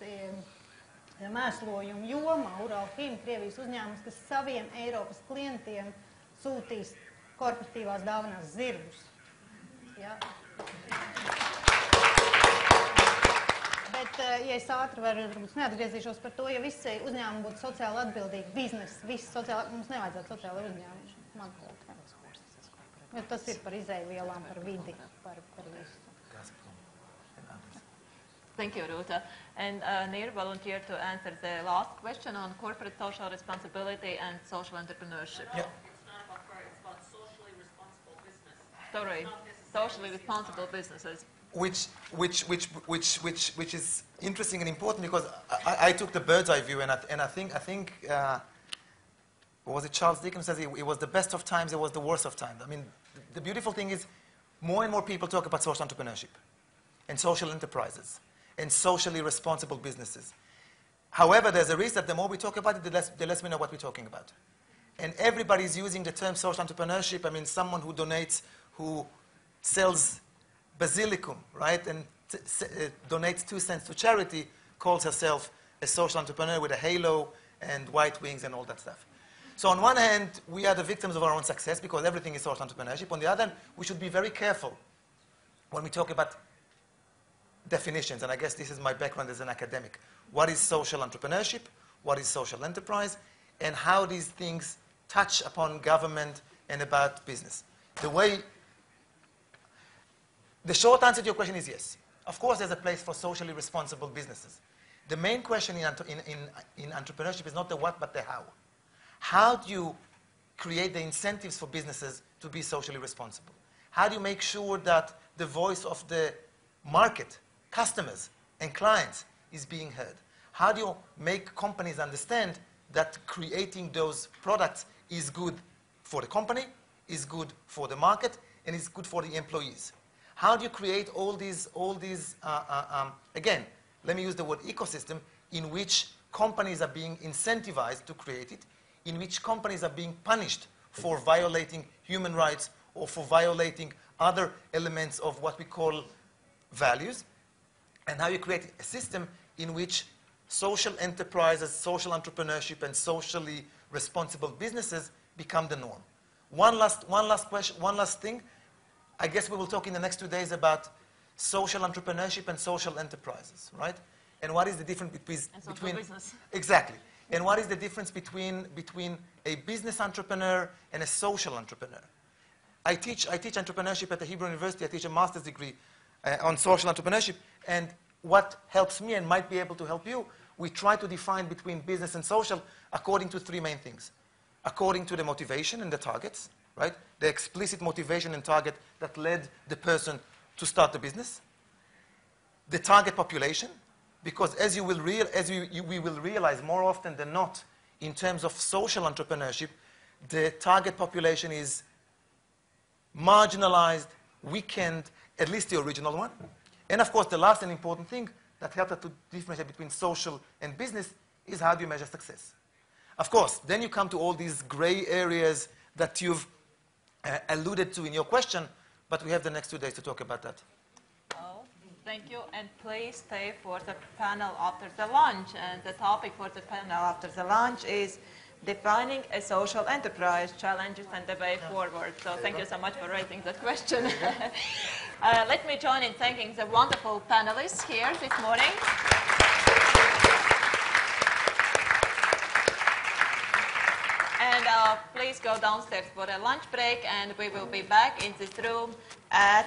mēslojumu jomā, Uralchim, Krievijas uzņēmums, kas saviem Eiropas klientiem sūtīs korporatīvās dāvanās zirgus. Ja? Bet, ja es ātri varu, neatgriezīšos par to, ja visi uzņēmumi būtu sociāli atbildīgi, biznesi, mums nevajadzētu sociāli uzņēmumi. Jo tas ir par izēvielām, par vidi, par visu. Thank you, Rūta. And Nir volunteered to answer the last question on corporate social responsibility and social entrepreneurship. Yeah. It's about socially responsible business. Sorry, socially responsible businesses. Which is interesting and important because I took the bird's eye view and I think was it Charles Dickens says it was the best of times, it was the worst of times. I mean, the beautiful thing is more and more people talk about social entrepreneurship and social enterprises and socially responsible businesses. However, there's a risk that the more we talk about it, the less we know what we're talking about. And everybody's using the term social entrepreneurship. I mean, someone who donates, who sells basilicum, right, and donates 2 cents to charity, calls herself a social entrepreneur with a halo and white wings and all that stuff. So on one hand, we are the victims of our own success because everything is social entrepreneurship. On the other hand, we should be very careful when we talk about definitions, and I guess this is my background as an academic. What is social entrepreneurship? What is social enterprise? And how these things touch upon government and about business. The short answer to your question is yes. Of course, there's a place for socially responsible businesses. The main question in entrepreneurship is not the what, but the how. How do you create the incentives for businesses to be socially responsible? How do you make sure that the voice of the market, customers, and clients is being heard? How do you make companies understand that creating those products is good for the company, is good for the market, and is good for the employees? How do you create all these again, let me use the word ecosystem, in which companies are being incentivized to create it, in which companies are being punished for violating human rights or for violating other elements of what we call values, and how you create a system in which social enterprises, social entrepreneurship, and socially responsible businesses become the norm. One last question, one last thing. I guess we will talk in the next 2 days about social entrepreneurship and social enterprises, right? And what is the difference between business. Exactly. And what is the difference between a business entrepreneur and a social entrepreneur? I teach entrepreneurship at the Hebrew University. I teach a master's degree on social entrepreneurship. And what helps me and might be able to help you, we try to define between business and social according to 3 main things. According to the motivation and the targets, right? The explicit motivation and target that led the person to start the business. The target population, because as we will realize more often than not, in terms of social entrepreneurship, the target population is marginalized, weakened, at least the original one. And of course, the last and important thing that helps us to differentiate between social and business is how do you measure success. Of course, then you come to all these gray areas that you've alluded to in your question, but we have the next 2 days to talk about that. Oh, thank you, and please stay for the panel after the lunch. And the topic for the panel after the lunch is defining a social enterprise, challenges and the way forward. So thank you so much for raising that question. Let me join in thanking the wonderful panelists here this morning. And please go downstairs for a lunch break, and we will be back in this room at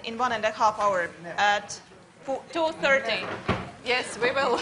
in 1.5 hours at 2:30. Yes, we will.